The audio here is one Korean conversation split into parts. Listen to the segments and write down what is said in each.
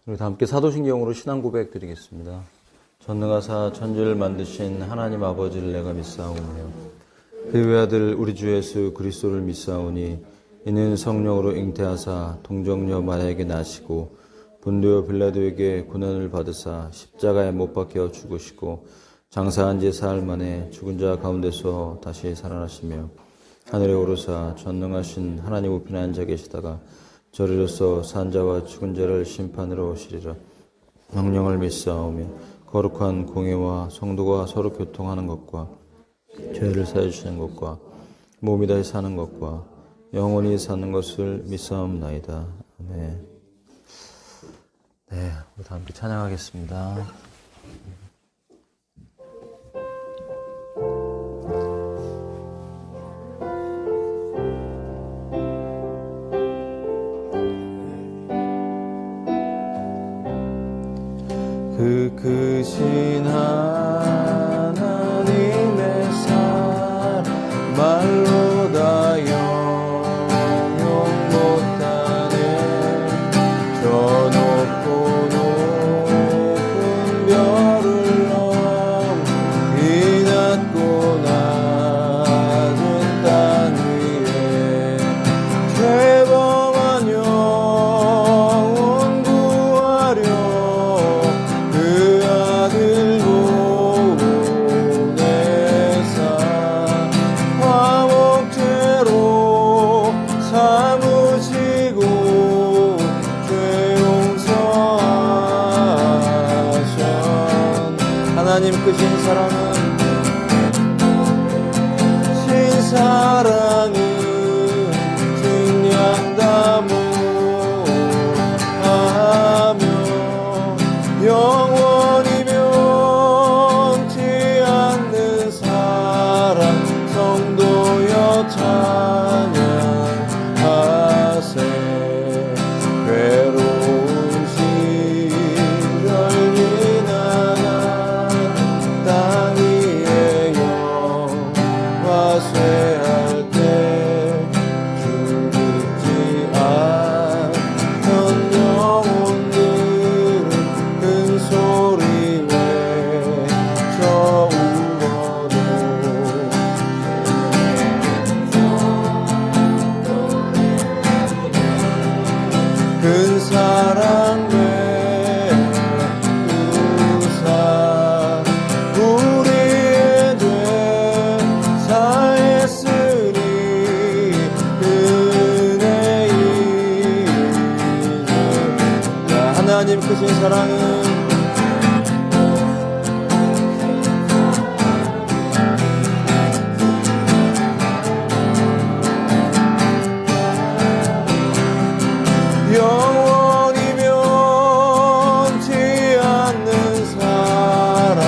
우리 다 함께 사도신경으로 신앙 고백 드리겠습니다. 전능하사 천지를 만드신 하나님 아버지를 내가 믿사오며 그 외아들 우리 주 예수 그리스도를 믿사오니 이는 성령으로 잉태하사 동정녀 마리아에게 나시고 본디오 빌라도에게 고난을 받으사 십자가에 못 박혀 죽으시고 장사한 지 사흘 만에 죽은 자 가운데서 다시 살아나시며 하늘에 오르사 전능하신 하나님 우편에 앉아 계시다가 저리로서 산 자와 죽은 자를 심판으로 오시리라. 성령을 믿사오며 거룩한 공예와 성도가 서로 교통하는 것과 죄를 사해 주시는 것과 몸이 다시 사는 것과 영원히 사는 것을 믿사옵나이다. 아멘. 네, 우리 다 함께 찬양하겠습니다. 그 크신 하나님의 사랑 말로 다 영영 못하네. 저 높고 높은 별을 넘어 이 낮고 낮은 땅 위에 죄범한 영혼 구하려 그 아들 보내사 화목제로 삼으시고 죄 용서하셨. 하나님 크신 사랑은 신사랑은 증량다 못하며 영원히 변치 않는 사랑 성도여 찬양하세. 괴로운 시절 지나간 땅 위에 영화 쇠할 때 죽지 않던 영혼들은 큰 소리 외쳐 울어도 큰 사랑 베푸사 우리의 죄 사했으니 은혜 잊으라. 하나님 크신 사랑은 영원히 변치 않는 사랑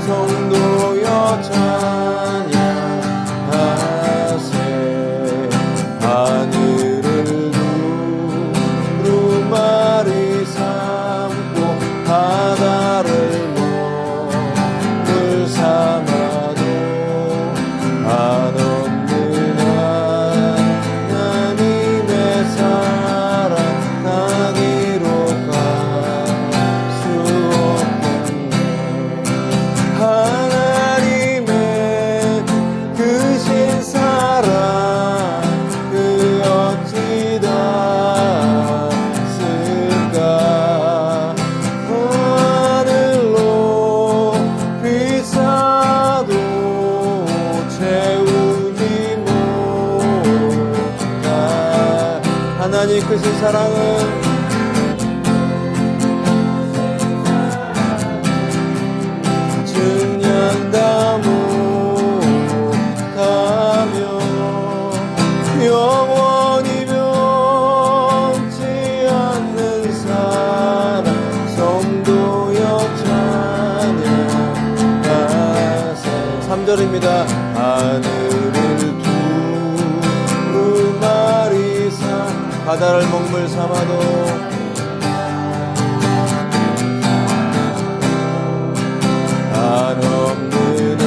성도여 찬양하세. 하늘을 두루마리 삼고 바다를 먹을 삼아도 한없는 하나님의 사랑 다 기록할 수 없겠네. 하나님의 크신 사랑 그 어찌 닿았을까. 하늘로 비싸도 채우지 못할 하나님 크신 사랑은 증량다 못하며 영원히 변치 않는 사랑 성도여 찬양하세. 3절입니다. 하늘을 두루마리 삼 바다를 먹물 삼아도 한없는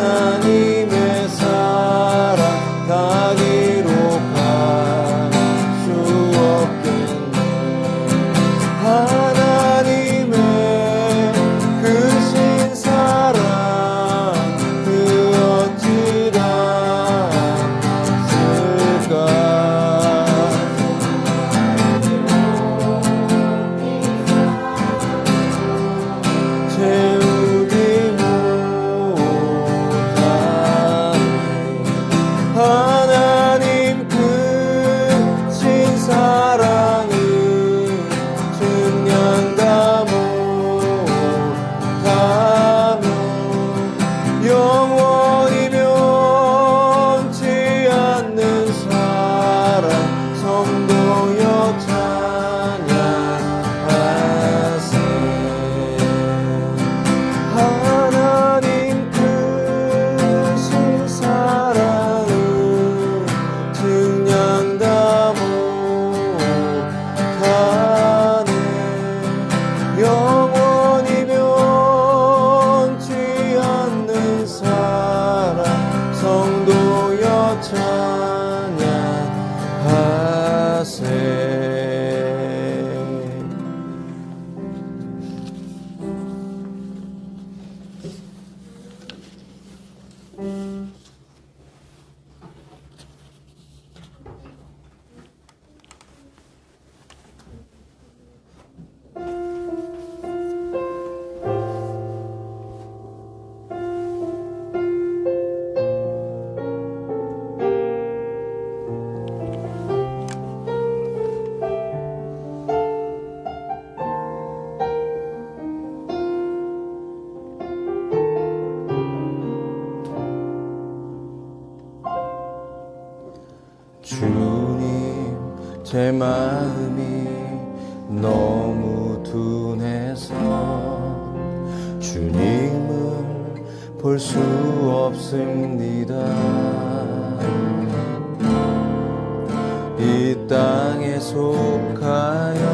하나님의 사랑 다 기록할 수 없겠네. 성도여 찬양하세. 하나님 크신 사랑을 증량다 못하네. 영원히 변치 않는 사랑 성도여 찬양하세. 주님, 제 마음이 너무 둔해서 주님을 볼 수 없습니다. 이 땅에 속하여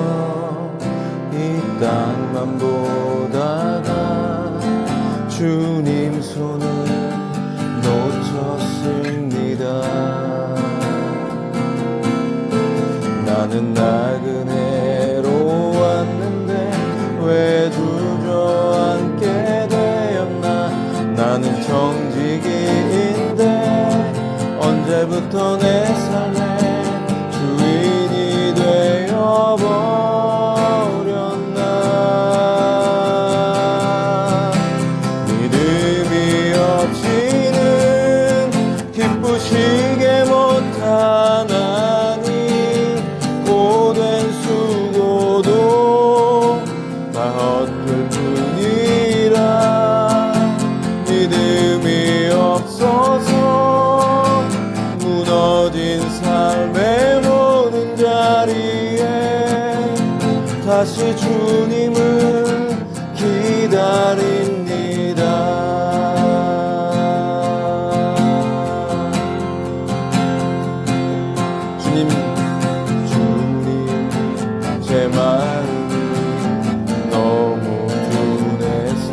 이 땅만 보다가 주님 손을 놓쳤습니다. 나는 나그네로 왔는데 왜 주저앉게 되었나. 나는 정직이인데 언제부터 내 삶의 주인이 되어버렸나. 믿음이 없이는 기쁘시게 못하나니 고된 수고도 다 헛될 뿐이라. 믿음이 없어서 무너진 삶의 모든 자리에 다시 주님을 기다립니다. 제 마음이 너무 둔해서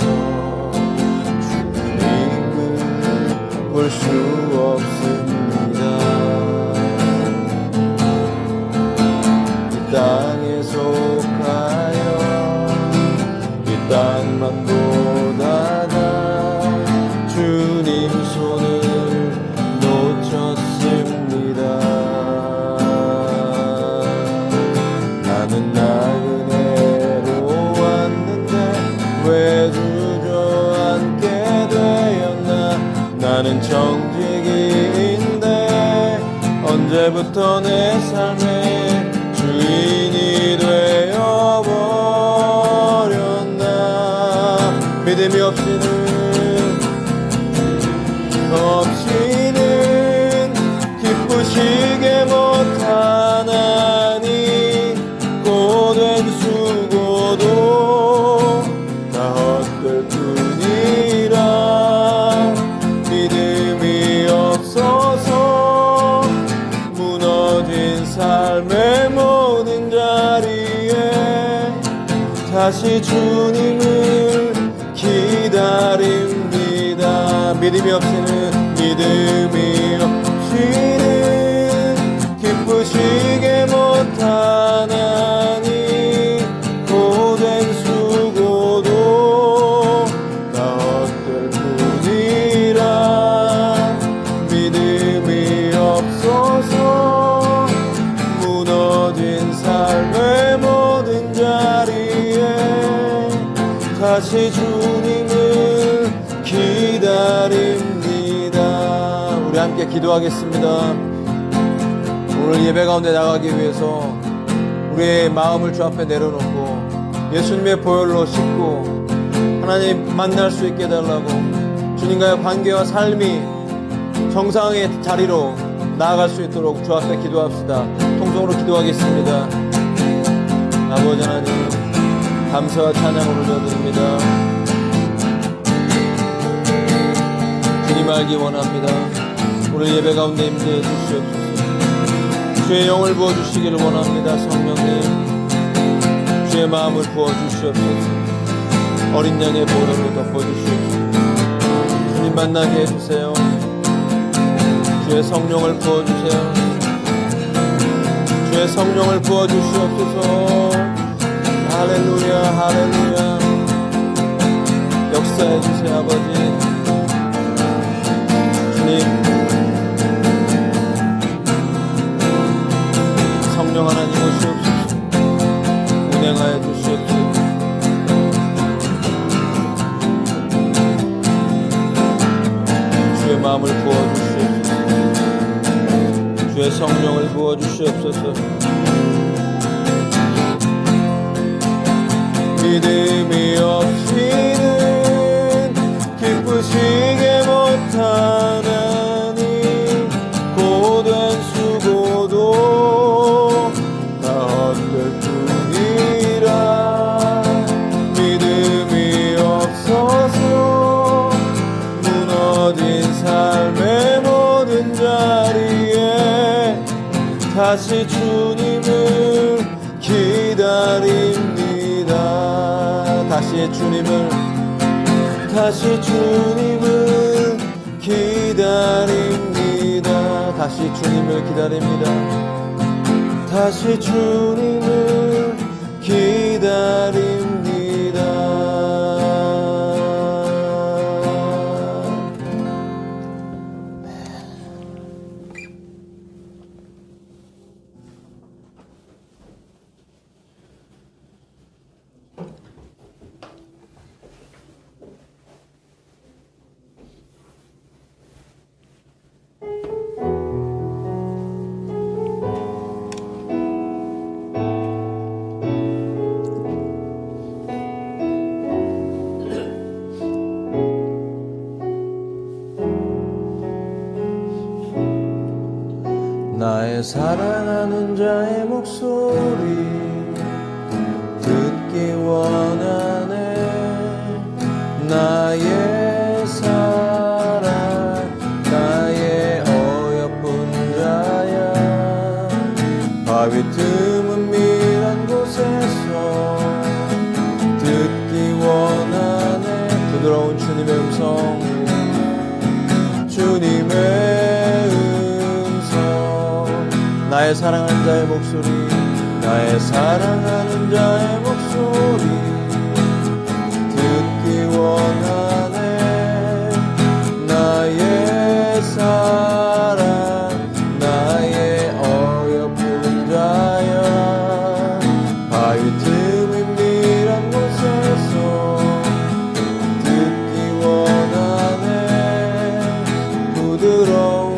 주님을 볼 수 없습니다. 이 땅에 속하여 이 땅만 보다가 주님 손을 놓쳤습니다. 나는 나그네로 왔는데 왜 주저앉게 되었나. 나는 정직이인데 언제부터 내 삶의 주인이 되어버렸나. 믿음이 없이는 기쁘시게 못하나니 고된 수고도 다 헛될 뿐이라. 믿음이 없어서 무너진 삶의 모든 자리에 다시 주님을 기다립니다. 믿음이 없이는 기쁘시게 못하나니 고된 수고도 다 헛될 뿐이라. 믿음이 없어서 무너진 삶의 모든 자리에 다시 주님을 기다립니다. 우리 함께 기도하겠습니다. 오늘 예배 가운데 나가기 위해서 우리의 마음을 주 앞에 내려놓고 예수님의 보혈로 씻고 하나님 만날 수 있게 해달라고, 주님과의 관계와 삶이 정상의 자리로 나아갈 수 있도록 주 앞에 기도합시다. 통성으로 기도하겠습니다. 아버지 하나님, 감사와 찬양을 올려드립니다. 주님 알기 원합니다. 오늘 예배 가운데 임재해 주시옵소서. 주의 영을 부어주시기를 원합니다. 성령님, 주의 마음을 부어주시옵소서. 어린 양의 보혈로 덮어주시옵소서. 주님 만나게 해주세요. 주의 성령을 부어주세요. 주의 성령을 부어주시옵소서. 할렐루야, 할렐루야. 역사해주세요, 아버지. 주님, 성령 하나님 오시옵소서. 운행하여 주시옵소서. 주의 마음을 부어주시옵소서. 주의 성령을 부어주시옵소서. 믿음이 없이는 기쁘시게 못하나니 고된 수고도 다 헛될 뿐이라. 믿음이 없어서 무너진 삶의 모든 자리에 다시 주님을 기다립니다. 다시 주님을 기다립니다. 다시 주님을 기다립니다. 다시 주님을 기다립니다. 나의 사랑하는 자의 목소리 듣기 원하네. 나의 사랑, 나의 어여쁜 자야. 바위 틈은 밀한 곳에서 듣기 원하네. 부드러운 주님의 음성, 주님의 나의 사랑하는 자의 목소리, 나의 사랑하는 자의 목소리 듣기 원하네. 나의 사랑, 나의 어여쁜 자야. 바위 틈이 밀한 곳에서 듣기 원하네. 부드러운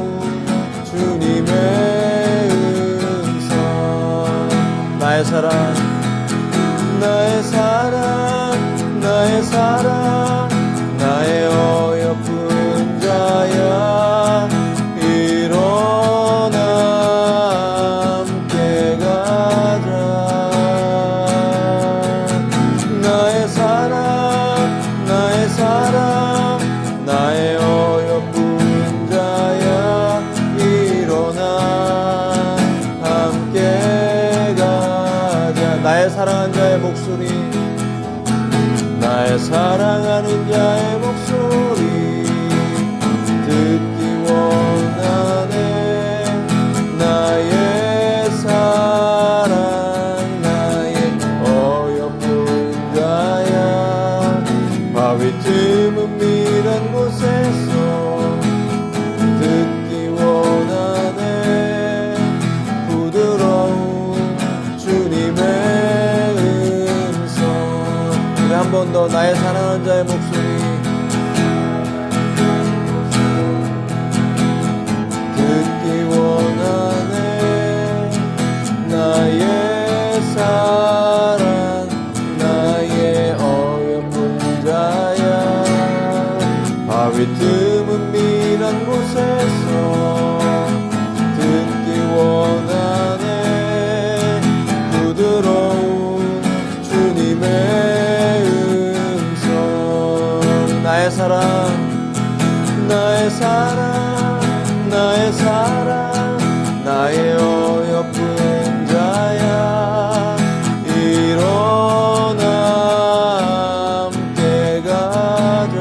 주님의 나의 사랑, 나의 사랑, 나의 사랑, 나의 어여쁜 자야. 일어나 함께 가자. 나의 사랑, 나의 사랑, 나의 어여쁜 자야. 일어나 함께 나의 사랑하는 자의 목소리, 나의 사랑하는 자의 목소리 듣기 원하네. 나의 사랑, 나의 어여쁜 자야. 바위 틈은 밀한 곳에서 듣기 원하네. 부드러운 주님의 한 번 더 나의 사랑하는 자의 목소리 듣기 원하네. 나의 사랑, 나의 어여쁜 자야. 바위 틈은 밀한 곳에서 듣기 원하네. 사랑, 나의 사랑, 나의 사랑, 나의 어여쁜 자야. 일어나 함께 가자.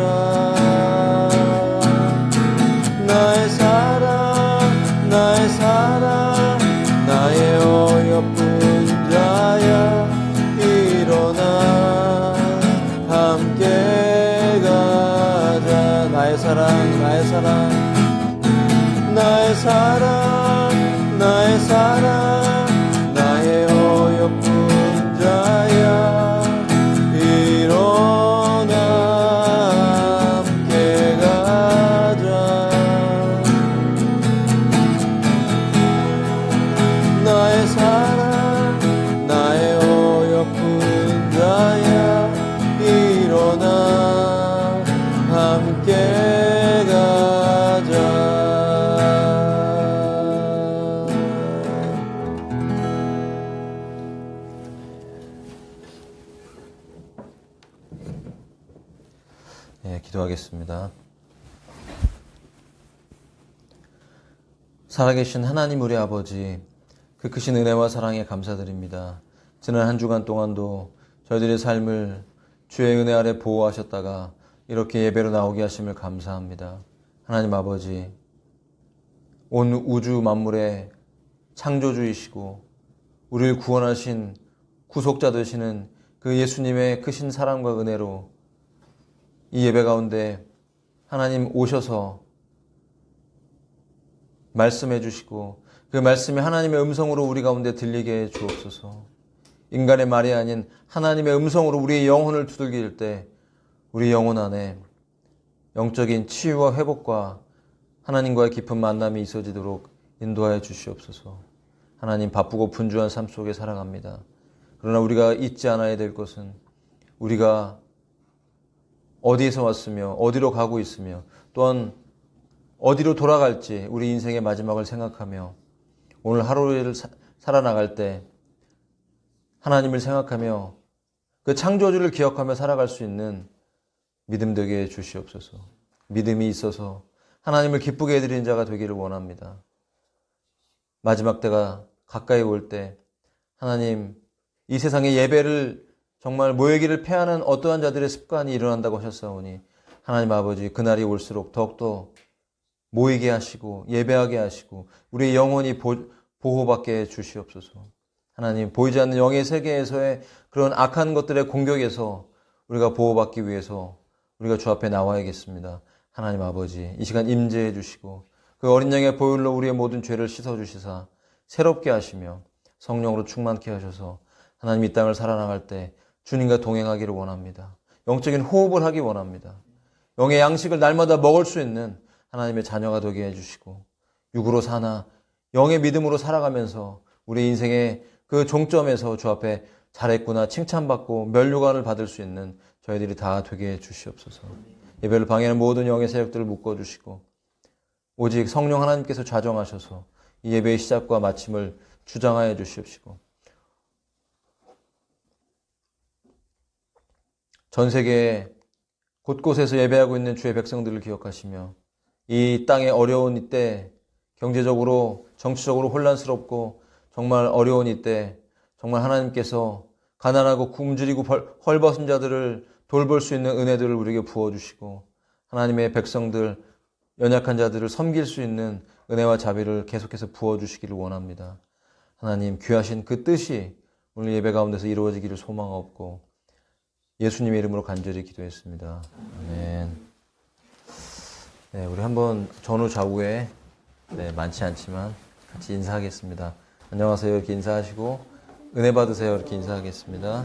나의 사랑, 나의 사랑, 나의 어여쁜 자야. 일어나 함께 가자. 나의 사랑, 나의 사랑, 나의 사랑, 나의 사랑, 나의 어여쁜 자야. 일어나 함께 가자. 나의 사랑, 나의 어여쁜 자야. 일어나 함께 가자. 네, 기도하겠습니다. 살아계신 하나님 우리 아버지, 그 크신 은혜와 사랑에 감사드립니다. 지난 한 주간 동안도 저희들의 삶을 주의 은혜 아래 보호하셨다가 이렇게 예배로 나오게 하심을 감사합니다. 하나님 아버지, 온 우주 만물의 창조주이시고 우리를 구원하신 구속자 되시는 그 예수님의 크신 사랑과 은혜로 이 예배 가운데 하나님 오셔서 말씀해 주시고 그 말씀이 하나님의 음성으로 우리 가운데 들리게 해 주옵소서. 인간의 말이 아닌 하나님의 음성으로 우리의 영혼을 두들길 때 우리 영혼 안에 영적인 치유와 회복과 하나님과의 깊은 만남이 있어지도록 인도하여 주시옵소서. 하나님, 바쁘고 분주한 삶 속에 살아갑니다. 그러나 우리가 잊지 않아야 될 것은 우리가 어디에서 왔으며 어디로 가고 있으며 또한 어디로 돌아갈지 우리 인생의 마지막을 생각하며 오늘 하루를 살아나갈 때 하나님을 생각하며 그 창조주를 기억하며 살아갈 수 있는 믿음 되게 해 주시옵소서. 믿음이 있어서 하나님을 기쁘게 해드리는 자가 되기를 원합니다. 마지막 때가 가까이 올 때 하나님, 이 세상의 예배를 정말 모이기를 패하는 어떠한 자들의 습관이 일어난다고 하셨사오니 하나님 아버지, 그날이 올수록 더욱더 모이게 하시고 예배하게 하시고 우리의 영혼이 보호받게 해 주시옵소서. 하나님, 보이지 않는 영의 세계에서의 그런 악한 것들의 공격에서 우리가 보호받기 위해서 우리가 주 앞에 나와야겠습니다. 하나님 아버지, 이 시간 임재해 주시고 그 어린 양의 보혈로 우리의 모든 죄를 씻어주시사 새롭게 하시며 성령으로 충만케 하셔서 하나님 이 땅을 살아나갈 때 주님과 동행하기를 원합니다. 영적인 호흡을 하기 원합니다. 영의 양식을 날마다 먹을 수 있는 하나님의 자녀가 되게 해주시고 육으로 사나 영의 믿음으로 살아가면서 우리 인생의 그 종점에서 주 앞에 잘했구나 칭찬받고 면류관을 받을 수 있는 저희들이 다 되게 해 주시옵소서. 예배를 방해하는 모든 영의 세력들을 묶어주시고 오직 성령 하나님께서 좌정하셔서 이 예배의 시작과 마침을 주장하여 주시옵시고 전 세계 곳곳에서 예배하고 있는 주의 백성들을 기억하시며 이 땅의 어려운 이때 경제적으로 정치적으로 혼란스럽고 정말 어려운 이때 정말 하나님께서 가난하고 굶주리고 헐벗은 자들을 돌볼 수 있는 은혜들을 우리에게 부어주시고 하나님의 백성들 연약한 자들을 섬길 수 있는 은혜와 자비를 계속해서 부어주시기를 원합니다. 하나님, 귀하신 그 뜻이 오늘 예배 가운데서 이루어지기를 소망하옵고 예수님의 이름으로 간절히 기도했습니다. 아멘. 네, 우리 한번 전후 좌우에 많지 않지만 같이 인사하겠습니다. 안녕하세요 이렇게 인사하시고 은혜 받으세요 이렇게 인사하겠습니다.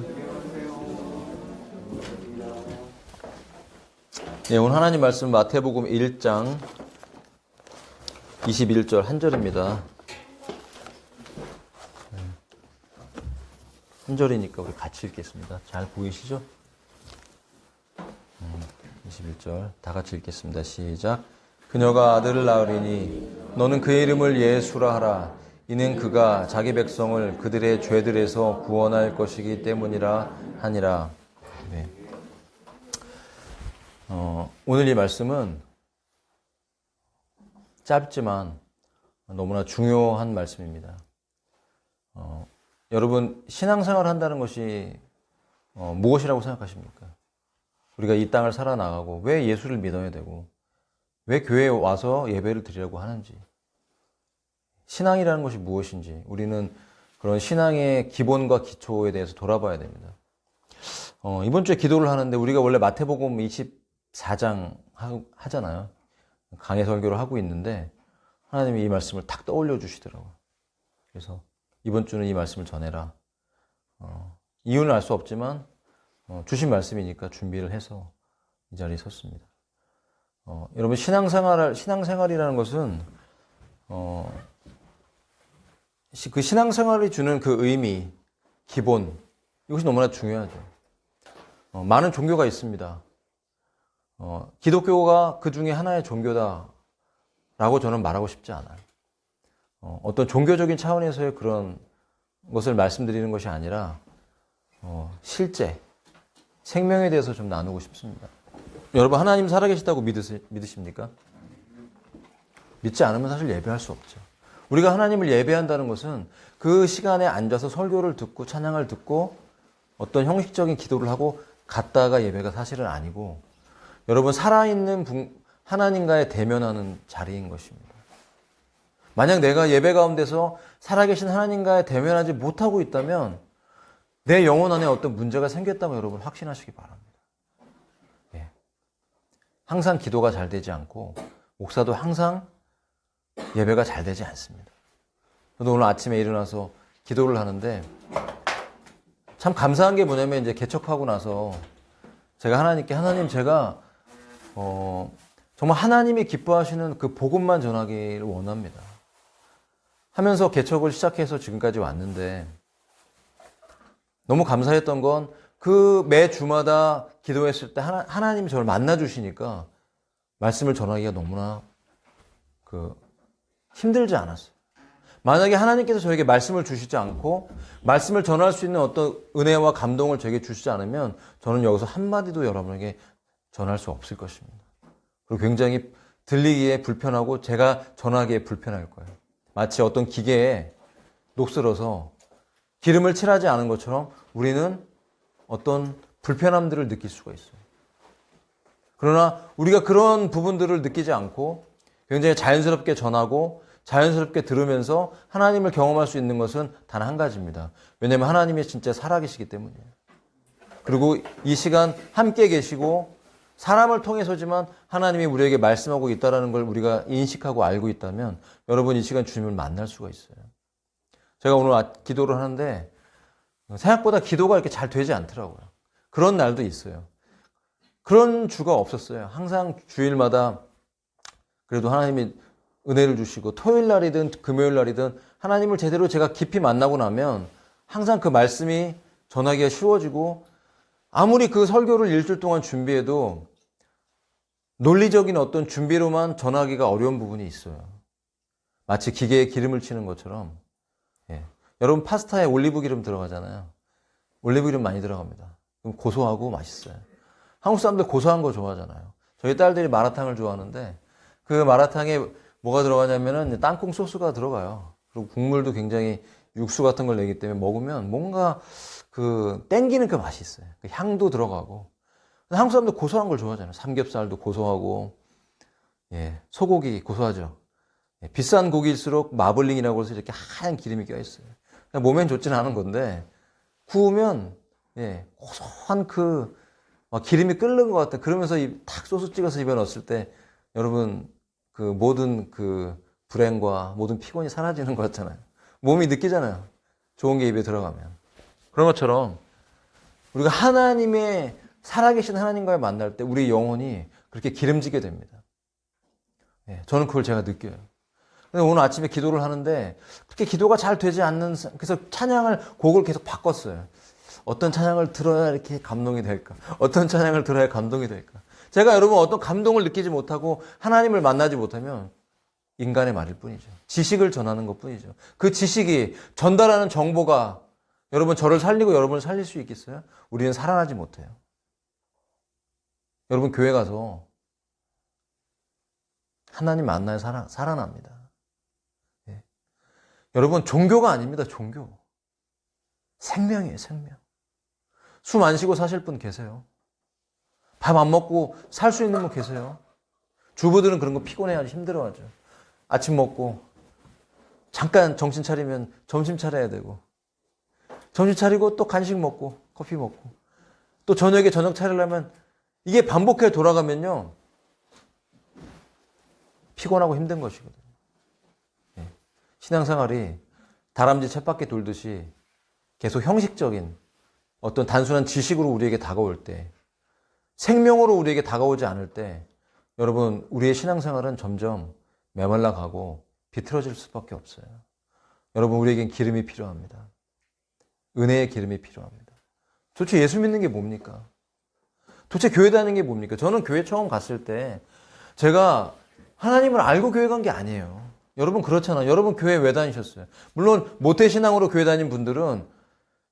네, 오늘 하나님 말씀 마태복음 1장 21절 한 절입니다. 한 절이니까 우리 같이 읽겠습니다. 잘 보이시죠? 21절 다 같이 읽겠습니다. 시작. 그녀가 아들을 낳으리니 너는 그의 이름을 예수라 하라. 이는 그가 자기 백성을 그들의 죄들에서 구원할 것이기 때문이라 하니라. 네. 오늘 이 말씀은 짧지만 너무나 중요한 말씀입니다. 여러분, 신앙생활을 한다는 것이 무엇이라고 생각하십니까? 우리가 이 땅을 살아나가고 왜 예수를 믿어야 되고 왜 교회에 와서 예배를 드리려고 하는지, 신앙이라는 것이 무엇인지 우리는 그런 신앙의 기본과 기초에 대해서 돌아봐야 됩니다. 이번 주에 기도를 하는데 우리가 원래 마태복음 24장 하잖아요. 강해 설교를 하고 있는데 하나님이 이 말씀을 탁 떠올려 주시더라고요. 그래서 이번 주는 이 말씀을 전해라. 이유는 알 수 없지만 주신 말씀이니까 준비를 해서 이 자리에 섰습니다. 여러분, 신앙생활이라는 것은 그 신앙생활이 주는 그 의미, 기본, 이것이 너무나 중요하죠. 많은 종교가 있습니다. 기독교가 그 중에 하나의 종교다라고 저는 말하고 싶지 않아요. 어떤 종교적인 차원에서의 그런 것을 말씀드리는 것이 아니라 실제 생명에 대해서 좀 나누고 싶습니다. 여러분, 하나님 살아계시다고 믿으십니까? 믿지 않으면 사실 예배할 수 없죠. 우리가 하나님을 예배한다는 것은 그 시간에 앉아서 설교를 듣고 찬양을 듣고 어떤 형식적인 기도를 하고 갔다가 예배가 사실은 아니고, 여러분, 살아있는 하나님과의 대면하는 자리인 것입니다. 만약 내가 예배 가운데서 살아계신 하나님과의 대면하지 못하고 있다면 내 영혼 안에 어떤 문제가 생겼다고 여러분 확신하시기 바랍니다. 예. 항상 기도가 잘 되지 않고 목사도 항상 예배가 잘 되지 않습니다. 저도 오늘 아침에 일어나서 기도를 하는데 참 감사한 게 뭐냐면, 이제 개척하고 나서 제가 하나님께, 하나님, 제가 정말 하나님이 기뻐하시는 그 복음만 전하기를 원합니다 하면서 개척을 시작해서 지금까지 왔는데, 너무 감사했던 건 그 매 주마다 기도했을 때 하나님이 저를 만나 주시니까 말씀을 전하기가 너무나 힘들지 않았어요. 만약에 하나님께서 저에게 말씀을 주시지 않고 말씀을 전할 수 있는 어떤 은혜와 감동을 저에게 주시지 않으면 저는 여기서 한마디도 여러분에게 전할 수 없을 것입니다. 그리고 굉장히 들리기에 불편하고 제가 전하기에 불편할 거예요. 마치 어떤 기계에 녹슬어서 기름을 칠하지 않은 것처럼 우리는 어떤 불편함들을 느낄 수가 있어요. 그러나 우리가 그런 부분들을 느끼지 않고 굉장히 자연스럽게 전하고 자연스럽게 들으면서 하나님을 경험할 수 있는 것은 단 한 가지입니다. 왜냐하면 하나님이 진짜 살아계시기 때문이에요. 그리고 이 시간 함께 계시고 사람을 통해서지만 하나님이 우리에게 말씀하고 있다는 걸 우리가 인식하고 알고 있다면 여러분, 이 시간 주님을 만날 수가 있어요. 제가 오늘 기도를 하는데 생각보다 기도가 이렇게 잘 되지 않더라고요. 그런 날도 있어요. 그런 주가 없었어요. 항상 주일마다 그래도 하나님이 은혜를 주시고 토요일 날이든 금요일 날이든 하나님을 제대로 제가 깊이 만나고 나면 항상 그 말씀이 전하기가 쉬워지고, 아무리 그 설교를 일주일 동안 준비해도 논리적인 어떤 준비로만 전하기가 어려운 부분이 있어요. 마치 기계에 기름을 치는 것처럼. 예. 여러분, 파스타에 올리브 기름 들어가잖아요. 올리브 기름 많이 들어갑니다. 그럼 고소하고 맛있어요. 한국 사람들 고소한 거 좋아하잖아요. 저희 딸들이 마라탕을 좋아하는데 그 마라탕에 뭐가 들어가냐면은 땅콩 소스가 들어가요. 그리고 국물도 굉장히 육수 같은 걸 내기 때문에 먹으면 뭔가 땡기는 그 맛이 있어요. 그 향도 들어가고. 한국 사람들 고소한 걸 좋아하잖아요. 삼겹살도 고소하고, 예, 소고기 고소하죠. 예, 비싼 고기일수록 마블링이라고 해서 이렇게 하얀 기름이 껴있어요. 몸엔 좋지는 않은 건데, 구우면, 예, 고소한 기름이 끓는 것 같아. 그러면서 탁 소스 찍어서 입에 넣었을 때, 여러분, 모든 불행과 모든 피곤이 사라지는 것 같잖아요. 몸이 느끼잖아요. 좋은 게 입에 들어가면. 그런 것처럼, 우리가 하나님의 살아계신 하나님과의 만날 때 우리 영혼이 그렇게 기름지게 됩니다. 예, 저는 그걸 제가 느껴요. 오늘 아침에 기도를 하는데 그렇게 기도가 잘 되지 않는, 그래서 곡을 계속 바꿨어요. 어떤 찬양을 들어야 이렇게 감동이 될까? 어떤 찬양을 들어야 감동이 될까? 제가 여러분 어떤 감동을 느끼지 못하고 하나님을 만나지 못하면 인간의 말일 뿐이죠. 지식을 전하는 것 뿐이죠. 그 지식이 전달하는 정보가 여러분 저를 살리고 여러분을 살릴 수 있겠어요? 우리는 살아나지 못해요. 여러분 교회 가서 하나님 만나야 살아납니다. 예. 여러분 종교가 아닙니다. 종교. 생명이에요. 생명. 숨 안 쉬고 사실 분 계세요. 밥 안 먹고 살 수 있는 분 계세요. 주부들은 그런 거 피곤해하지 힘들어하죠. 아침 먹고 잠깐 정신 차리면 점심 차려야 되고 점심 차리고 또 간식 먹고 커피 먹고 또 저녁에 저녁 차리려면 이게 반복해 돌아가면요 피곤하고 힘든 것이거든요. 예. 신앙생활이 다람쥐 쳇바퀴 돌듯이 계속 형식적인 어떤 단순한 지식으로 우리에게 다가올 때 생명으로 우리에게 다가오지 않을 때 여러분 우리의 신앙생활은 점점 메말라가고 비틀어질 수밖에 없어요. 여러분 우리에겐 기름이 필요합니다. 은혜의 기름이 필요합니다. 도대체 예수 믿는 게 뭡니까? 도대체 교회 다니는 게 뭡니까? 저는 교회 처음 갔을 때 제가 하나님을 알고 교회 간 게 아니에요. 여러분 그렇잖아요. 여러분 교회 왜 다니셨어요? 물론 모태신앙으로 교회 다닌 분들은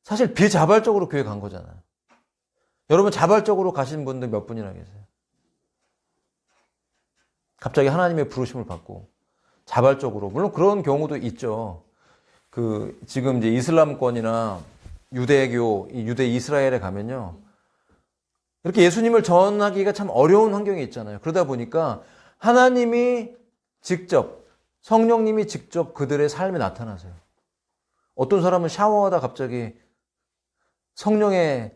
사실 비자발적으로 교회 간 거잖아요. 여러분 자발적으로 가신 분들 몇 분이나 계세요? 갑자기 하나님의 부르심을 받고 자발적으로 물론 그런 경우도 있죠. 지금 이제 이슬람권이나 유대교, 유대 이스라엘에 가면요. 이렇게 예수님을 전하기가 참 어려운 환경에 있잖아요. 그러다 보니까 하나님이 직접, 성령님이 직접 그들의 삶에 나타나세요. 어떤 사람은 샤워하다 갑자기 성령의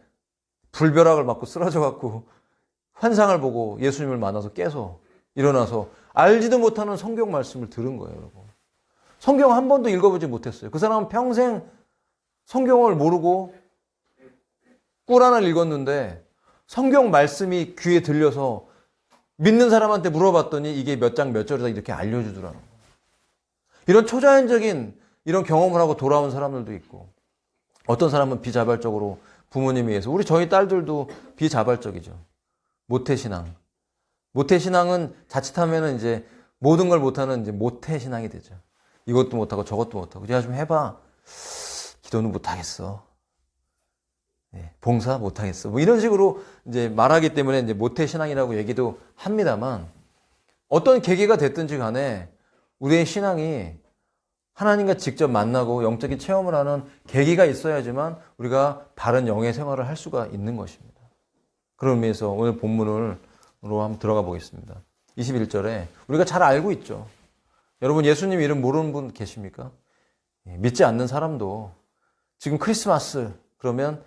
불벼락을 맞고 쓰러져갖고 환상을 보고 예수님을 만나서 깨서 일어나서 알지도 못하는 성경 말씀을 들은 거예요, 여러분. 성경 한 번도 읽어보지 못했어요. 그 사람은 평생 성경을 모르고 꿀 하나를 읽었는데 성경 말씀이 귀에 들려서 믿는 사람한테 물어봤더니 이게 몇 장 몇 절이다 이렇게 알려주더라는 거예요. 이런 초자연적인 이런 경험을 하고 돌아온 사람들도 있고 어떤 사람은 비자발적으로 부모님에 의해서 우리 저희 딸들도 비자발적이죠. 모태신앙. 모태신앙은 자칫하면은 이제 모든 걸 못하는 이제 모태신앙이 되죠. 이것도 못하고 저것도 못하고 내가 좀 해봐. 기도는 못하겠어. 네, 봉사 못하겠어. 뭐 이런 식으로 이제 말하기 때문에 이제 모태신앙이라고 얘기도 합니다만 어떤 계기가 됐든지 간에 우리의 신앙이 하나님과 직접 만나고 영적인 체험을 하는 계기가 있어야지만 우리가 바른 영의 생활을 할 수가 있는 것입니다. 그런 의미에서 오늘 본문으로 한번 들어가 보겠습니다. 21절에 우리가 잘 알고 있죠. 여러분 예수님 이름 모르는 분 계십니까? 믿지 않는 사람도 지금 크리스마스 그러면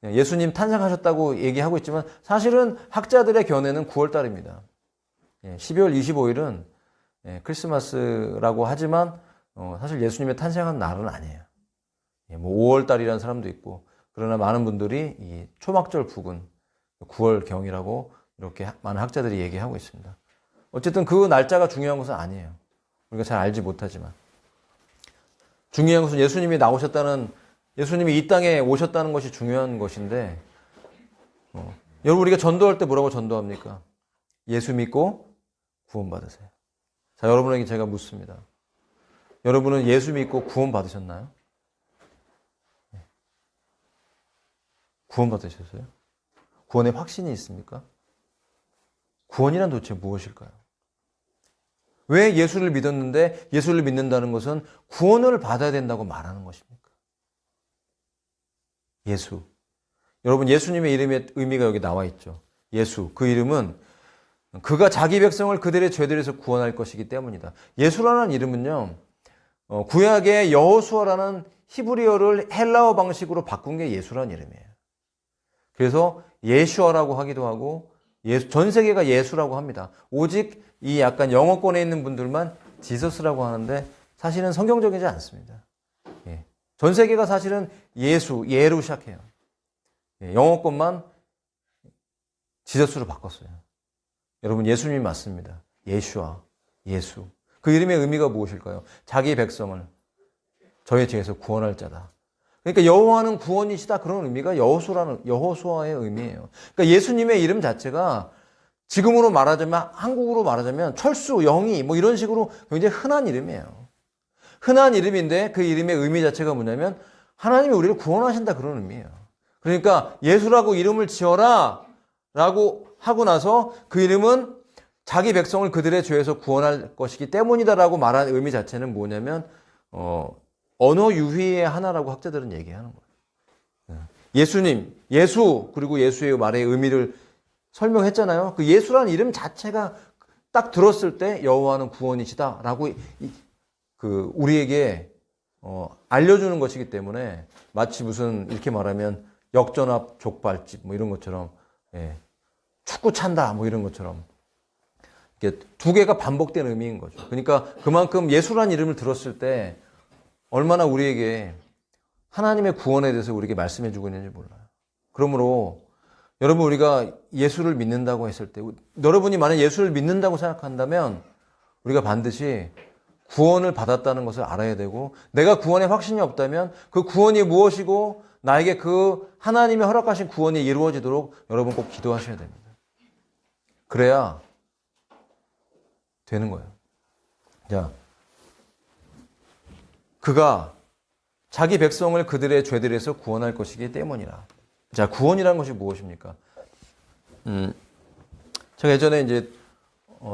예수님 탄생하셨다고 얘기하고 있지만 사실은 학자들의 견해는 9월달입니다. 12월 25일은 크리스마스라고 하지만 사실 예수님의 탄생한 날은 아니에요. 뭐 5월달이라는 사람도 있고 그러나 많은 분들이 이 초막절 부근 9월경이라고 이렇게 많은 학자들이 얘기하고 있습니다. 어쨌든 그 날짜가 중요한 것은 아니에요. 우리가 잘 알지 못하지만 중요한 것은 예수님이 이 땅에 오셨다는 것이 중요한 것인데 여러분 우리가 전도할 때 뭐라고 전도합니까? 예수 믿고 구원받으세요. 자, 여러분에게 제가 묻습니다. 여러분은 예수 믿고 구원받으셨나요? 구원받으셨어요? 구원의 확신이 있습니까? 구원이란 도대체 무엇일까요? 왜 예수를 믿었는데 예수를 믿는다는 것은 구원을 받아야 된다고 말하는 것입니까? 예수. 여러분 예수님의 이름의 의미가 여기 나와 있죠. 예수. 그 이름은 그가 자기 백성을 그들의 죄들에서 구원할 것이기 때문이다. 예수라는 이름은요. 구약의 여호수아라는 히브리어를 헬라어 방식으로 바꾼 게 예수라는 이름이에요. 그래서 예슈아라고 하기도 하고 전 세계가 예수라고 합니다. 오직 이 약간 영어권에 있는 분들만 지서스라고 하는데 사실은 성경적이지 않습니다. 전 세계가 사실은 예로 시작해요. 영어권만 지저스로 바꿨어요. 여러분 예수님이 맞습니다. 예슈아, 예수. 그 이름의 의미가 무엇일까요? 자기 백성을 저의 죄에서 구원할 자다. 그러니까 여호와는 구원이시다 그런 의미가 여호수아의 의미예요. 그러니까 예수님의 이름 자체가 지금으로 말하자면 한국으로 말하자면 철수, 영희 뭐 이런 식으로 굉장히 흔한 이름이에요. 흔한 이름인데 그 이름의 의미 자체가 뭐냐면 하나님이 우리를 구원하신다 그런 의미예요. 그러니까 예수라고 이름을 지어라 라고 하고 나서 그 이름은 자기 백성을 그들의 죄에서 구원할 것이기 때문이다라고 말한 의미 자체는 뭐냐면 언어 유희의 하나라고 학자들은 얘기하는 거예요. 예수님, 예수 그리고 예수의 말의 의미를 설명했잖아요. 그 예수라는 이름 자체가 딱 들었을 때 여호와는 구원이시다라고 우리에게 알려주는 것이기 때문에 마치 무슨 이렇게 말하면 역전압 족발집 뭐 이런 것처럼 축구 찬다 뭐 이런 것처럼 이게 두 개가 반복된 의미인 거죠. 그러니까 그만큼 예수라는 이름을 들었을 때 얼마나 우리에게 하나님의 구원에 대해서 우리에게 말씀해 주고 있는지 몰라요. 그러므로 여러분 우리가 예수를 믿는다고 했을 때 여러분이 만약 예수를 믿는다고 생각한다면 우리가 반드시 구원을 받았다는 것을 알아야 되고 내가 구원에 확신이 없다면 그 구원이 무엇이고 나에게 그 하나님의 허락하신 구원이 이루어지도록 여러분 꼭 기도하셔야 됩니다. 그래야 되는 거예요. 자, 그가 자기 백성을 그들의 죄들에서 구원할 것이기 때문이라. 자, 구원이라는 것이 무엇입니까? 제가 예전에 이제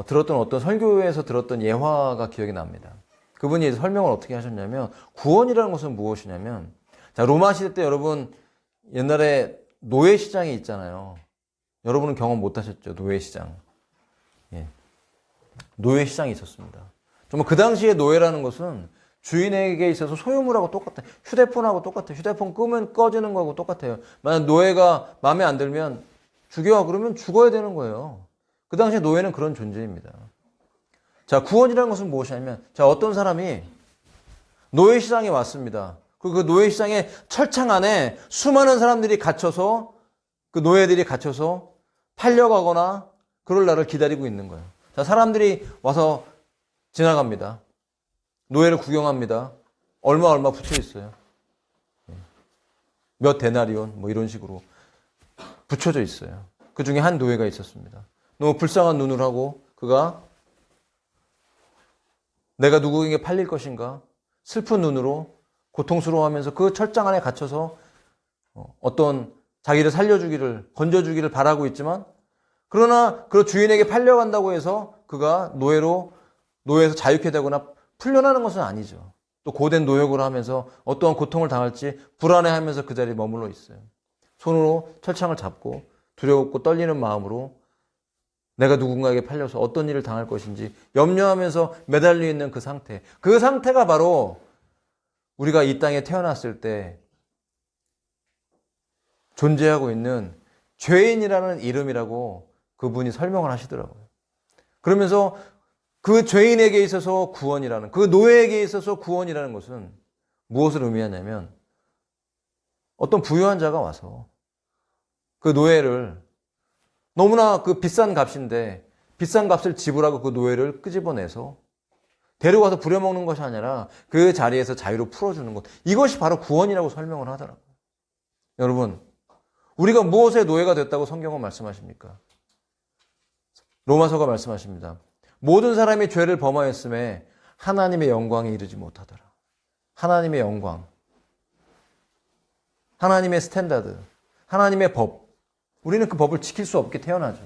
들었던 어떤 설교에서 들었던 예화가 기억이 납니다. 그분이 설명을 어떻게 하셨냐면 구원이라는 것은 무엇이냐면 자, 로마 시대 때 여러분 옛날에 노예 시장이 있잖아요. 여러분은 경험 못 하셨죠? 노예 시장. 예. 노예 시장이 있었습니다. 정말 그 당시에 노예라는 것은 주인에게 있어서 소유물하고 똑같아요. 휴대폰하고 똑같아요. 휴대폰 끄면 꺼지는 거하고 똑같아요. 만약 노예가 마음에 안 들면 죽여 그러면 죽어야 되는 거예요. 그 당시에 노예는 그런 존재입니다. 자, 구원이라는 것은 무엇이냐면 자, 어떤 사람이 노예 시장에 왔습니다. 그 노예 시장의 철창 안에 수많은 사람들이 갇혀서 그 노예들이 갇혀서 팔려가거나 그럴 날을 기다리고 있는 거예요. 자, 사람들이 와서 지나갑니다. 노예를 구경합니다. 얼마 붙여 있어요. 몇 데나리온 뭐 이런 식으로 붙여져 있어요. 그 중에 한 노예가 있었습니다. 너무 불쌍한 눈을 하고 그가 내가 누구에게 팔릴 것인가 슬픈 눈으로 고통스러워하면서 그 철장 안에 갇혀서 어떤 자기를 살려주기를 건져주기를 바라고 있지만 그러나 그 주인에게 팔려간다고 해서 그가 노예에서 자유케 되거나 풀려나는 것은 아니죠. 또 고된 노역을 하면서 어떠한 고통을 당할지 불안해하면서 그 자리에 머물러 있어요. 손으로 철창을 잡고 두렵고 떨리는 마음으로 내가 누군가에게 팔려서 어떤 일을 당할 것인지 염려하면서 매달려 있는 그 상태. 그 상태가 바로 우리가 이 땅에 태어났을 때 존재하고 있는 죄인이라는 이름이라고 그분이 설명을 하시더라고요. 그러면서 그 죄인에게 있어서 구원이라는, 그 노예에게 있어서 구원이라는 것은 무엇을 의미하냐면 어떤 부유한 자가 와서 그 노예를 너무나 그 비싼 값인데 비싼 값을 지불하고 그 노예를 끄집어내서 데려가서 부려먹는 것이 아니라 그 자리에서 자유로 풀어주는 것. 이것이 바로 구원이라고 설명을 하더라고요. 여러분, 우리가 무엇의 노예가 됐다고 성경은 말씀하십니까? 로마서가 말씀하십니다. 모든 사람이 죄를 범하였음에 하나님의 영광에 이르지 못하더라. 하나님의 영광, 하나님의 스탠다드, 하나님의 법. 우리는 그 법을 지킬 수 없게 태어나죠.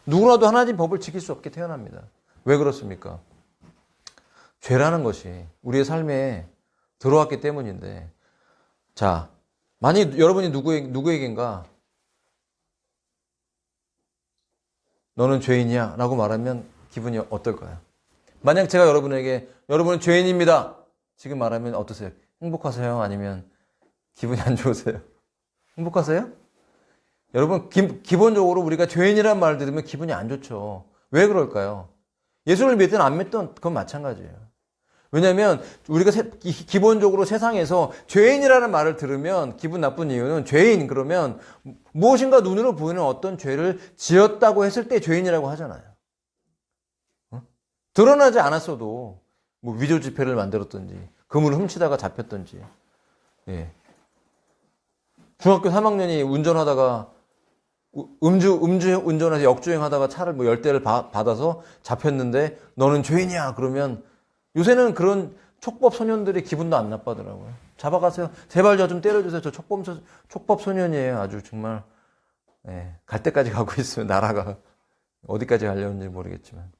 누구라도 하나님 법을 지킬 수 없게 태어납니다. 왜 그렇습니까? 죄라는 것이 우리의 삶에 들어왔기 때문인데, 자, 만약 여러분이 누구에겐가 너는 죄인이야 라고 말하면 기분이 어떨까요? 만약 제가 여러분에게 여러분은 죄인입니다 지금 말하면 어떠세요? 행복하세요? 아니면 기분이 안 좋으세요? 행복하세요? 여러분 기본적으로 우리가 죄인이라는 말을 들으면 기분이 안 좋죠. 왜 그럴까요? 예수를 믿든 안 믿든 그건 마찬가지예요. 왜냐하면 우리가 기본적으로 세상에서 죄인이라는 말을 들으면 기분 나쁜 이유는 죄인 그러면 무엇인가 눈으로 보이는 어떤 죄를 지었다고 했을 때 죄인이라고 하잖아요. 드러나지 않았어도 뭐 위조 지폐를 만들었든지 금을 훔치다가 잡혔든지, 예. 중학교 3학년이 운전하다가 음주 운전해서 역주행하다가 차를 뭐 10대를 받아서 잡혔는데 너는 죄인이야 그러면 요새는 그런 촉법 소년들이 기분도 안 나빠더라고요. 잡아가세요. 제발 저 좀 때려주세요. 저 촉법 소년이에요. 아주 정말 갈 때까지 가고 있으면 나라가 어디까지 가려는지 모르겠지만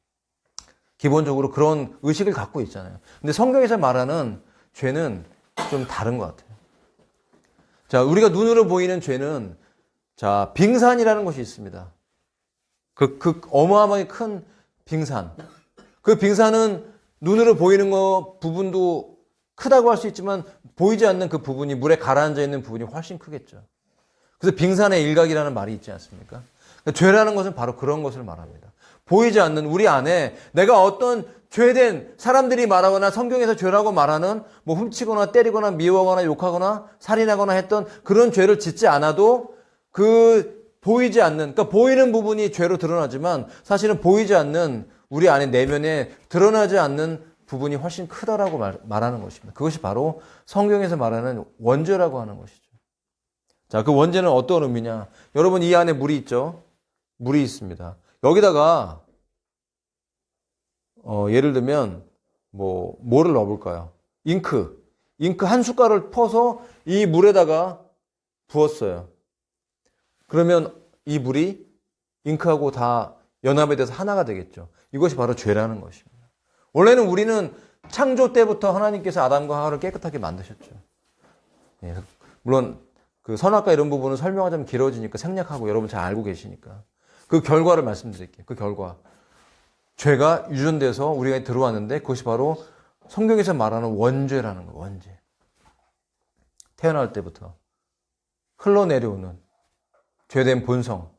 기본적으로 그런 의식을 갖고 있잖아요. 근데 성경에서 말하는 죄는 좀 다른 것 같아요. 자, 우리가 눈으로 보이는 죄는 자, 빙산이라는 것이 있습니다. 그 어마어마하게 큰 빙산. 그 빙산은 눈으로 보이는 거 부분도 크다고 할 수 있지만 보이지 않는 그 부분이 물에 가라앉아 있는 부분이 훨씬 크겠죠. 그래서 빙산의 일각이라는 말이 있지 않습니까? 그러니까 죄라는 것은 바로 그런 것을 말합니다. 보이지 않는 우리 안에 내가 어떤 죄된 사람들이 말하거나 성경에서 죄라고 말하는 뭐 훔치거나 때리거나 미워하거나 욕하거나 살인하거나 했던 그런 죄를 짓지 않아도 그 보이지 않는, 그러니까 보이는 부분이 죄로 드러나지만 사실은 보이지 않는 우리 안에 내면에 드러나지 않는 부분이 훨씬 크다라고 말하는 것입니다. 그것이 바로 성경에서 말하는 원죄라고 하는 것이죠. 자, 그 원죄는 어떤 의미냐? 여러분 이 안에 물이 있죠? 물이 있습니다. 여기다가 예를 들면 뭐를 넣어볼까요? 잉크 한 숟갈을 퍼서 이 물에다가 부었어요. 그러면 이 물이 잉크하고 다 연합이 돼서 하나가 되겠죠. 이것이 바로 죄라는 것입니다. 원래는 우리는 창조 때부터 하나님께서 아담과 하와를 깨끗하게 만드셨죠. 예, 물론 그 선악과 이런 부분은 설명하자면 길어지니까 생략하고 여러분 잘 알고 계시니까 그 결과를 말씀드릴게요. 그 결과. 죄가 유전돼서 우리가 들어왔는데 그것이 바로 성경에서 말하는 원죄라는 거예요. 원죄. 태어날 때부터 흘러내려오는 죄된 본성.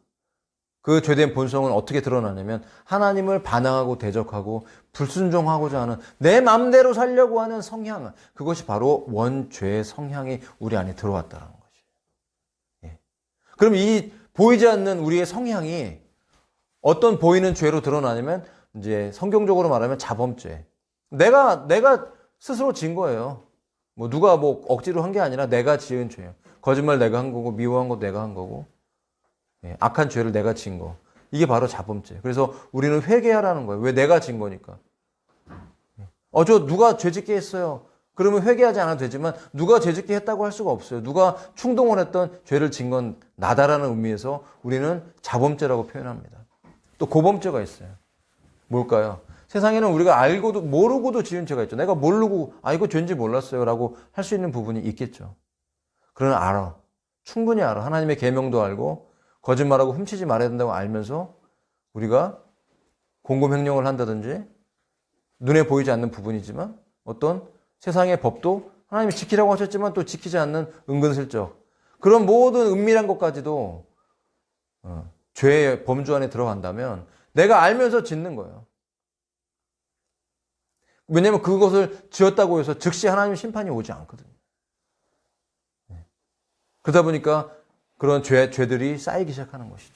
그 죄된 본성은 어떻게 드러나냐면 하나님을 반항하고 대적하고 불순종하고자 하는 내 마음대로 살려고 하는 성향. 그것이 바로 원죄의 성향이 우리 안에 들어왔다는 것이에요. 예. 그럼 이 보이지 않는 우리의 성향이 어떤 보이는 죄로 드러나냐면 이제 성경적으로 말하면 자범죄. 내가 스스로 지은 거예요. 뭐 누가 뭐 억지로 한 게 아니라 내가 지은 죄예요. 거짓말 내가 한 거고 미워한 거 내가 한 거고 악한 죄를 내가 지은 거. 이게 바로 자범죄. 그래서 우리는 회개하라는 거예요. 왜? 내가 지은 거니까. 저 누가 죄짓게 했어요. 그러면 회개하지 않아도 되지만 누가 죄짓게 했다고 할 수가 없어요. 누가 충동을 했던 죄를 진 건 나다라는 의미에서 우리는 자범죄라고 표현합니다. 또 고범죄가 있어요. 뭘까요? 세상에는 우리가 알고도 모르고도 지은 죄가 있죠. 내가 모르고 이거 죄인지 몰랐어요 라고 할 수 있는 부분이 있겠죠. 그러나 알아. 충분히 알아. 하나님의 계명도 알고 거짓말하고 훔치지 말아야 된다고 알면서 우리가 공금횡령을 한다든지 눈에 보이지 않는 부분이지만 어떤 세상의 법도 하나님이 지키라고 하셨지만 또 지키지 않는 은근슬쩍 그런 모든 은밀한 것까지도 죄의 범주 안에 들어간다면 내가 알면서 짓는 거예요. 왜냐하면 그것을 지었다고 해서 즉시 하나님 심판이 오지 않거든요. 그러다 보니까 그런 죄들이 쌓이기 시작하는 것이죠.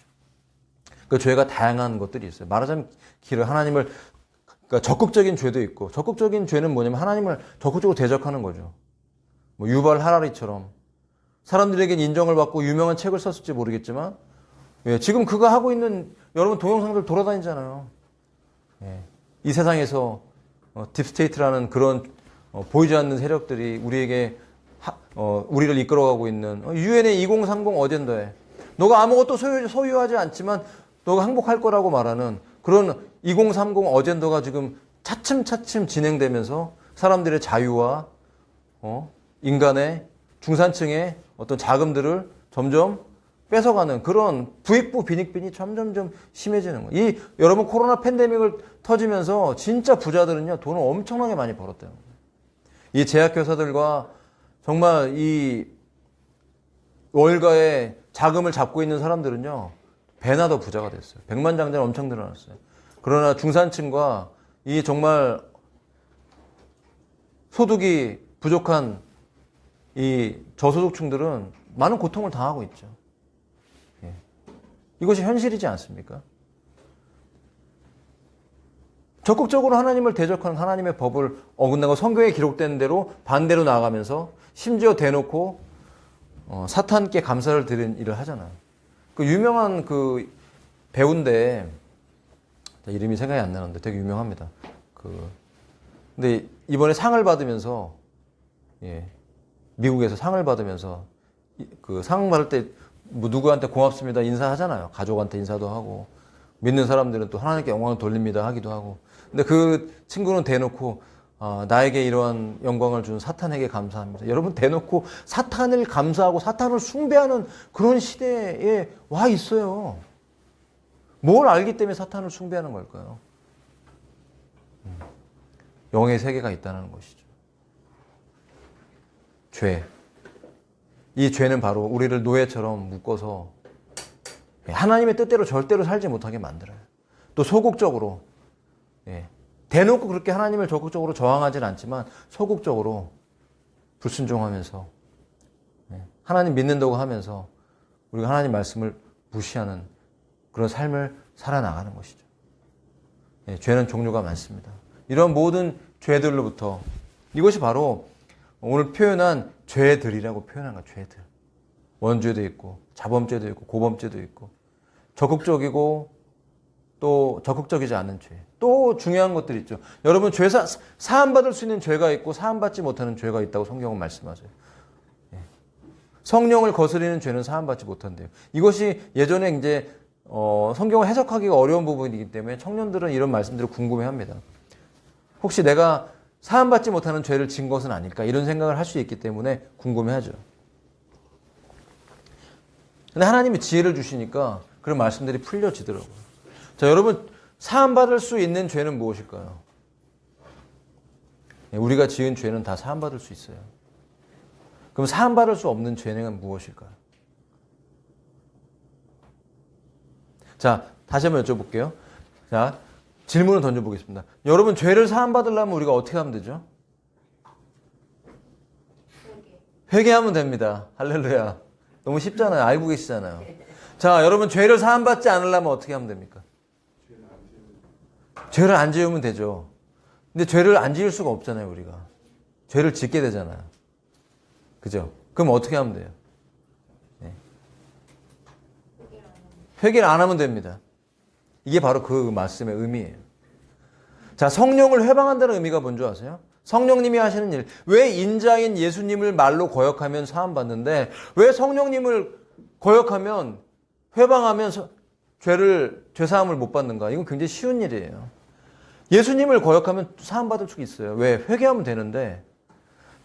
그 죄가 다양한 것들이 있어요. 말하자면 하나님을 그러니까 적극적인 죄도 있고 적극적인 죄는 뭐냐면 하나님을 적극적으로 대적하는 거죠. 뭐 유발 하라리처럼 사람들에겐 인정을 받고 유명한 책을 썼을지 모르겠지만 지금 그거 하고 있는 여러분 동영상들 돌아다니잖아요. 이 세상에서 딥스테이트라는 그런 보이지 않는 세력들이 우리에게 우리를 이끌어가고 있는 유엔의 2030 어젠다에 너가 아무것도 소유하지 않지만 너가 행복할 거라고 말하는 그런 2030 어젠다가 지금 차츰차츰 진행되면서 사람들의 자유와 인간의 중산층의 어떤 자금들을 점점 뺏어가는 그런 부익부 빈익빈이 점점점 심해지는 거예요. 여러분 코로나 팬데믹을 터지면서 진짜 부자들은요 돈을 엄청나게 많이 벌었대요. 이 제약회사들과 정말 이 월가의 자금을 잡고 있는 사람들은요 배나 더 부자가 됐어요. 백만장者엄청 늘어났어요. 그러나 중산층과 이 정말 소득이 부족한 이 저소득층들은 많은 고통을 당하고 있죠. 이것이 현실이지 않습니까? 적극적으로 하나님을 대적하는 하나님의 법을 어긋나고 성경에 기록된 대로 반대로 나아가면서 심지어 대놓고 사탄께 감사를 드리는 일을 하잖아요. 그 유명한 그 배우인데 이름이 생각이 안 나는데 되게 유명합니다. 근데 이번에 상을 받으면서 미국에서 상을 받으면서 그 상 받을 때 뭐 누구한테 고맙습니다 인사하잖아요. 가족한테 인사도 하고, 믿는 사람들은 또 하나님께 영광을 돌립니다 하기도 하고. 근데 그 친구는 대놓고 나에게 이러한 영광을 준 사탄에게 감사합니다. 여러분, 대놓고 사탄을 감사하고 사탄을 숭배하는 그런 시대에 와 있어요. 뭘 알기 때문에 사탄을 숭배하는 걸까요? 영의 세계가 있다는 것이죠. 죄. 이 죄는 바로 우리를 노예처럼 묶어서 하나님의 뜻대로 절대로 살지 못하게 만들어요. 또 소극적으로, 대놓고 그렇게 하나님을 적극적으로 저항하지는 않지만 소극적으로 불순종하면서 하나님 믿는다고 하면서 우리가 하나님 말씀을 무시하는 그런 삶을 살아나가는 것이죠. 죄는 종류가 많습니다. 이런 모든 죄들로부터, 이것이 바로 오늘 표현한 죄들이라고 표현한 거예요. 죄들. 원죄도 있고 자범죄도 있고 고범죄도 있고 적극적이고 또 적극적이지 않은 죄. 또 중요한 것들이 있죠. 여러분, 죄 사함받을 수 있는 죄가 있고 사함받지 못하는 죄가 있다고 성경은 말씀하세요. 성령을 거스리는 죄는 사함받지 못한대요. 이것이 예전에 이제 성경을 해석하기가 어려운 부분이기 때문에 청년들은 이런 말씀들을 궁금해합니다. 혹시 내가 사함받지 못하는 죄를 진 것은 아닐까, 이런 생각을 할 수 있기 때문에 궁금해하죠. 근데 하나님이 지혜를 주시니까 그런 말씀들이 풀려지더라고요. 자, 여러분, 사함받을 수 있는 죄는 무엇일까요? 우리가 지은 죄는 다 사함받을 수 있어요. 그럼 사함받을 수 없는 죄는 무엇일까요? 자, 다시 한번 여쭤볼게요. 자, 질문을 던져보겠습니다. 여러분, 죄를 사함받으려면 우리가 어떻게 하면 되죠? 회개하면 됩니다. 할렐루야. 너무 쉽잖아요. 알고 계시잖아요. 자, 여러분, 죄를 사함받지 않으려면 어떻게 하면 됩니까? 죄를 안 지으면 되죠. 근데 죄를 안 지을 수가 없잖아요, 우리가. 죄를 짓게 되잖아요. 그죠? 그럼 어떻게 하면 돼요? 회개를 안 하면 됩니다. 이게 바로 그 말씀의 의미예요. 자, 성령을 회방한다는 의미가 뭔지 아세요? 성령님이 하시는 일. 왜 인자인 예수님을 말로 거역하면 사함받는데, 왜 성령님을 거역하면, 회방하면 죄사함을 못 받는가? 이건 굉장히 쉬운 일이에요. 예수님을 거역하면 사함받을 수 있어요. 왜? 회개하면 되는데.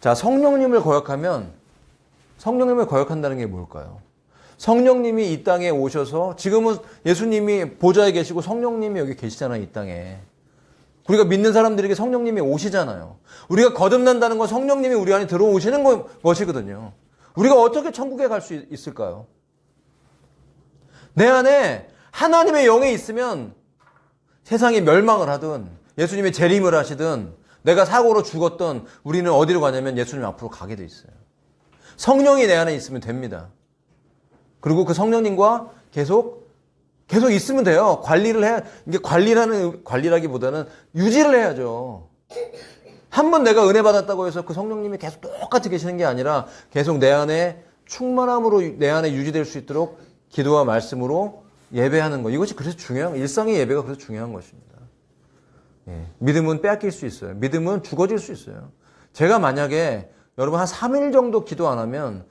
자, 성령님을 거역한다는 게 뭘까요? 성령님이 이 땅에 오셔서, 지금은 예수님이 보좌에 계시고 성령님이 여기 계시잖아요, 이 땅에. 우리가 믿는 사람들에게 성령님이 오시잖아요. 우리가 거듭난다는 건 성령님이 우리 안에 들어오시는 것이거든요. 우리가 어떻게 천국에 갈 수 있을까요? 내 안에 하나님의 영이 있으면 세상이 멸망을 하든 예수님이 재림을 하시든 내가 사고로 죽었던 우리는 어디로 가냐면 예수님 앞으로 가게 돼 있어요. 성령이 내 안에 있으면 됩니다. 그리고 그 성령님과 계속 있으면 돼요. 이게 관리라기보다는 유지를 해야죠. 한 번 내가 은혜 받았다고 해서 그 성령님이 계속 똑같이 계시는 게 아니라 계속 내 안에 충만함으로 내 안에 유지될 수 있도록 기도와 말씀으로 예배하는 거. 이것이 그래서 중요한, 일상의 예배가 그래서 중요한 것입니다. 믿음은 빼앗길 수 있어요. 믿음은 죽어질 수 있어요. 제가 만약에 여러분 한 3일 정도 기도 안 하면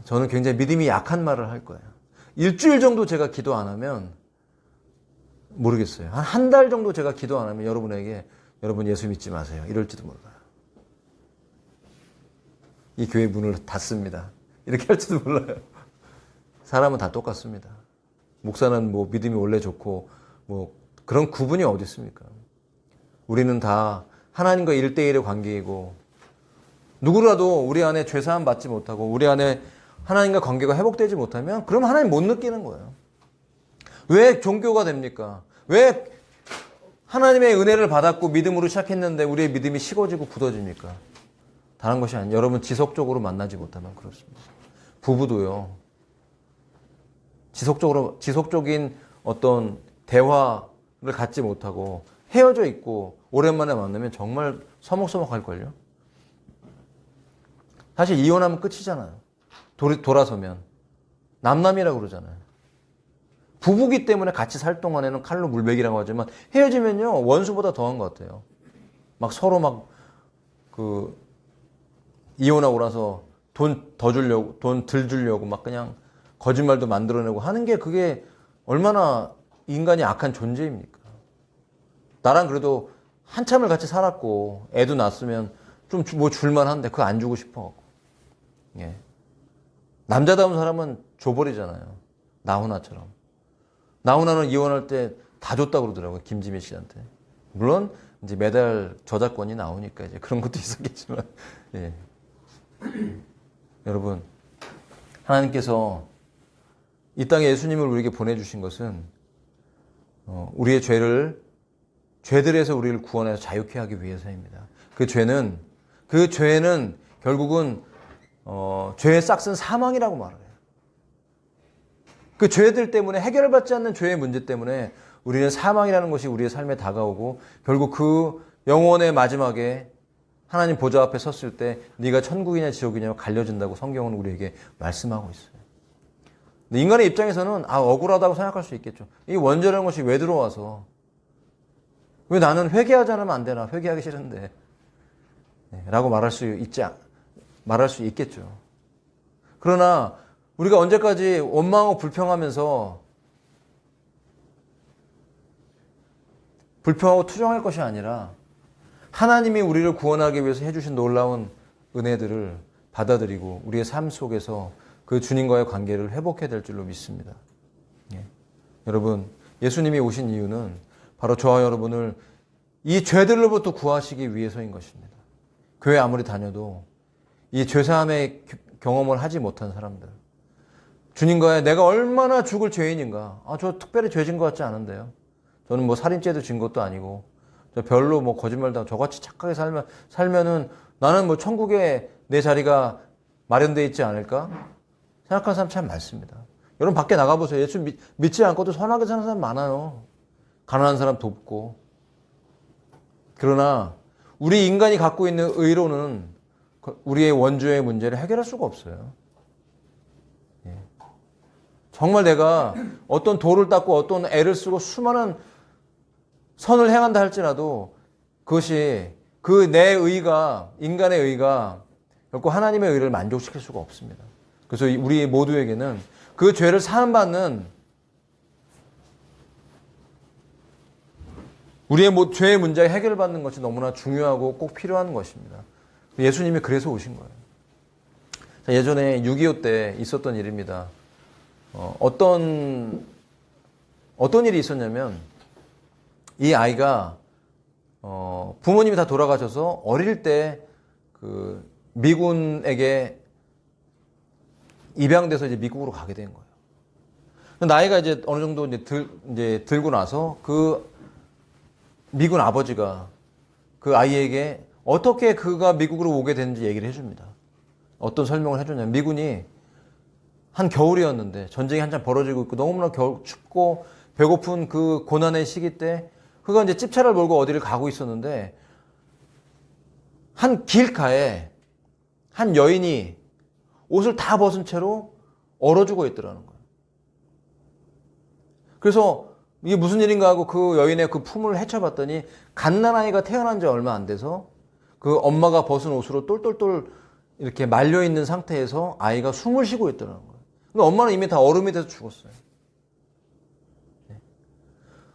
저는 굉장히 믿음이 약한 말을 할 거예요. 일주일 정도 제가 기도 안 하면 모르겠어요. 한 달 정도 제가 기도 안 하면 여러분에게 여러분 예수 믿지 마세요, 이럴지도 몰라요. 이 교회 문을 닫습니다, 이렇게 할지도 몰라요. 사람은 다 똑같습니다. 목사는 뭐 믿음이 원래 좋고 뭐 그런 구분이 어디 있습니까? 우리는 다 하나님과 1대1의 관계이고, 누구라도 우리 안에 죄사함 받지 못하고 우리 안에 하나님과 관계가 회복되지 못하면 그럼 하나님 못 느끼는 거예요. 왜 종교가 됩니까? 왜 하나님의 은혜를 받았고 믿음으로 시작했는데 우리의 믿음이 식어지고 굳어집니까? 다른 것이 아니에요. 여러분, 지속적으로 만나지 못하면 그렇습니다. 부부도요. 지속적인 어떤 대화를 갖지 못하고 헤어져 있고 오랜만에 만나면 정말 서먹서먹할걸요. 사실 이혼하면 끝이잖아요. 돌아서면 남남이라고 그러잖아요. 부부기 때문에 같이 살 동안에는 칼로 물베기라고 하지만 헤어지면요 원수보다 더한 것 같아요. 막 서로 이혼하고 나서 돈 더 주려고, 돈 덜 주려고 막 그냥 거짓말도 만들어내고 하는 게 그게 얼마나 인간이 악한 존재입니까? 나랑 그래도 한참을 같이 살았고 애도 낳았으면 좀 뭐 줄만한데 그거 안 주고 싶어. 예. 남자다운 사람은 줘버리잖아요. 나훈아처럼. 나훈아는 이혼할 때 다 줬다 그러더라고요. 김지미 씨한테. 물론 이제 매달 저작권이 나오니까 이제 그런 것도 있었겠지만, 예. 여러분, 하나님께서 이 땅에 예수님을 우리에게 보내주신 것은 우리의 죄들에서 우리를 구원해서 자유케 하기 위해서입니다. 그 죄는 결국은 죄의 싹은 사망이라고 말을 해요. 그 죄들 때문에 해결받지 않는 죄의 문제 때문에 우리는 사망이라는 것이 우리의 삶에 다가오고 결국 그 영혼의 마지막에 하나님 보좌 앞에 섰을 때 네가 천국이냐 지옥이냐 갈려진다고 성경은 우리에게 말씀하고 있어요. 근데 인간의 입장에서는 억울하다고 생각할 수 있겠죠. 이 원죄라는 것이 왜 들어와서 왜 나는 회개하지 않으면 안 되나? 회개하기 싫은데 라고 말할 수 있겠죠. 그러나 우리가 언제까지 원망하고 불평하고 투정할 것이 아니라 하나님이 우리를 구원하기 위해서 해주신 놀라운 은혜들을 받아들이고 우리의 삶 속에서 그 주님과의 관계를 회복해야 될 줄로 믿습니다. 예. 여러분, 예수님이 오신 이유는 바로 저와 여러분을 이 죄들로부터 구하시기 위해서인 것입니다. 교회 아무리 다녀도 이 죄사함의 경험을 하지 못한 사람들, 주님과의 내가 얼마나 죽을 죄인인가, 저 특별히 죄진 것 같지 않은데요. 저는 뭐 살인죄도 진 것도 아니고 저 별로 뭐 거짓말도 하고 저같이 착하게 살면은 나는 뭐 천국에 내 자리가 마련되어 있지 않을까 생각하는 사람 참 많습니다. 여러분 밖에 나가보세요. 예수 믿지 않고도 선하게 사는 사람 많아요. 가난한 사람 돕고. 그러나 우리 인간이 갖고 있는 의로는 우리의 원죄의 문제를 해결할 수가 없어요. 예. 정말 내가 어떤 돌을 닦고 어떤 애를 쓰고 수많은 선을 행한다 할지라도 그것이 그 내 의가, 인간의 의가 결코 하나님의 의를 만족시킬 수가 없습니다. 그래서 우리 모두에게는 그 죄를 사함받는 우리의 죄의 문제가 해결받는 것이 너무나 중요하고 꼭 필요한 것입니다. 예수님이 그래서 오신 거예요. 예전에 6.25 때 있었던 일입니다. 어떤 일이 있었냐면 이 아이가 부모님이 다 돌아가셔서 어릴 때 그 미군에게 입양돼서 이제 미국으로 가게 된 거예요. 나이가 이제 어느 정도 이제 들고 나서 그 미군 아버지가 그 아이에게 어떻게 그가 미국으로 오게 됐는지 얘기를 해줍니다. 어떤 설명을 해주냐면 미군이 한 겨울이었는데 전쟁이 한참 벌어지고 있고 너무나 춥고 배고픈 그 고난의 시기 때 그가 이제 찝차를 몰고 어디를 가고 있었는데 한 길가에 한 여인이 옷을 다 벗은 채로 얼어 죽어 있더라는 거예요. 그래서 이게 무슨 일인가 하고 그 여인의 그 품을 헤쳐봤더니 갓난아이가 태어난 지 얼마 안 돼서 그 엄마가 벗은 옷으로 똘똘똘 이렇게 말려있는 상태에서 아이가 숨을 쉬고 있더라는 거예요. 근데 엄마는 이미 다 얼음이 돼서 죽었어요.